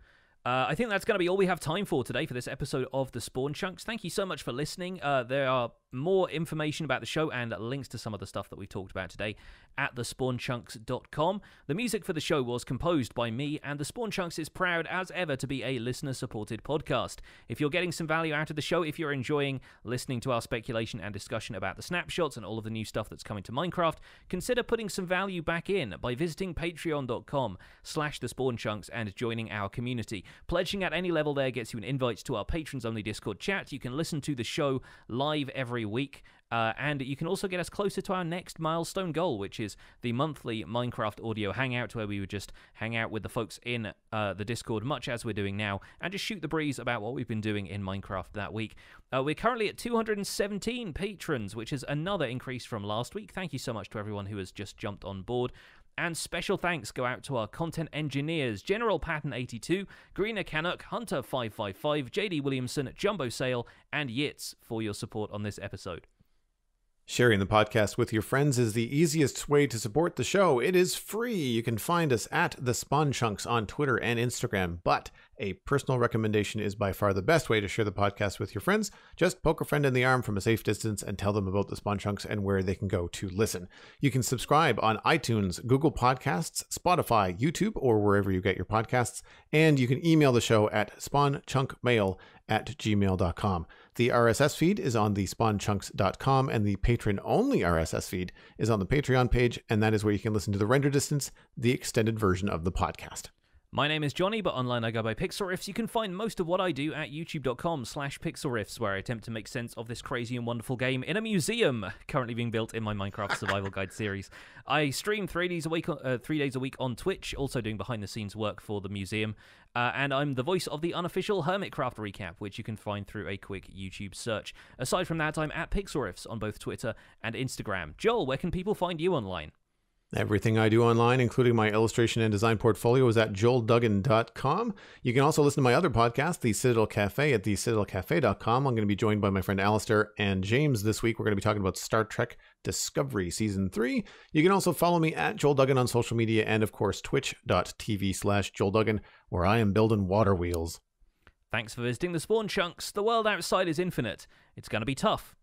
I think that's going to be all we have time for today for this episode of The Spawn Chunks. Thank you so much for listening. There are more information about the show and links to some of the stuff that we talked about today at thespawnchunks.com. The music for the show was composed by me, and The Spawn Chunks is proud as ever to be a listener-supported podcast. If you're getting some value out of the show, if you're enjoying listening to our speculation and discussion about the snapshots and all of the new stuff that's coming to Minecraft, consider putting some value back in by visiting patreon.com/thespawnchunks and joining our community. Pledging at any level there gets you an invite to our patrons-only Discord chat. You can listen to the show live every week, and you can also get us closer to our next milestone goal, which is the monthly Minecraft audio hangout, where we would just hang out with the folks in the Discord, much as we're doing now, and just shoot the breeze about what we've been doing in Minecraft that week. We're currently at 217 patrons, which is another increase from last week. Thank you so much to everyone who has just jumped on board. And special thanks go out to our content engineers, General Patton 82, Greener Canuck, Hunter 555, JD Williamson, Jumbo Sale, and Yitz for your support on this episode. Sharing the podcast with your friends is the easiest way to support the show. It is free. You can find us at The Spawn Chunks on Twitter and Instagram, but a personal recommendation is by far the best way to share the podcast with your friends. Just poke a friend in the arm from a safe distance and tell them about The Spawn Chunks and where they can go to listen. You can subscribe on iTunes, Google Podcasts, Spotify, YouTube, or wherever you get your podcasts, and you can email the show at spawnchunkmail@gmail.com. The RSS feed is on the spawnchunks.com, and the patron-only RSS feed is on the Patreon page, and that is where you can listen to the render distance, the extended version of the podcast. My name is Jonny, but online I go by PixelRiffs. You can find most of what I do at youtube.com/PixelRiffs, where I attempt to make sense of this crazy and wonderful game in a museum currently being built in my Minecraft Survival Guide series. I stream 3 days a week on Twitch, also doing behind-the-scenes work for the museum, and I'm the voice of the unofficial Hermitcraft recap, which you can find through a quick YouTube search. Aside from that, I'm at PixelRiffs on both Twitter and Instagram. Joel, where can people find you online? Everything I do online, including my illustration and design portfolio, is at joelduggan.com. You can also listen to my other podcast, The Citadel Cafe, at thecitadelcafe.com. I'm going to be joined by my friend Alistair and James this week. We're going to be talking about Star Trek Discovery Season 3. You can also follow me at Joel Duggan on social media and, of course, twitch.tv/JoelDuggan, where I am building water wheels. Thanks for visiting the Spawn Chunks. The world outside is infinite. It's going to be tough.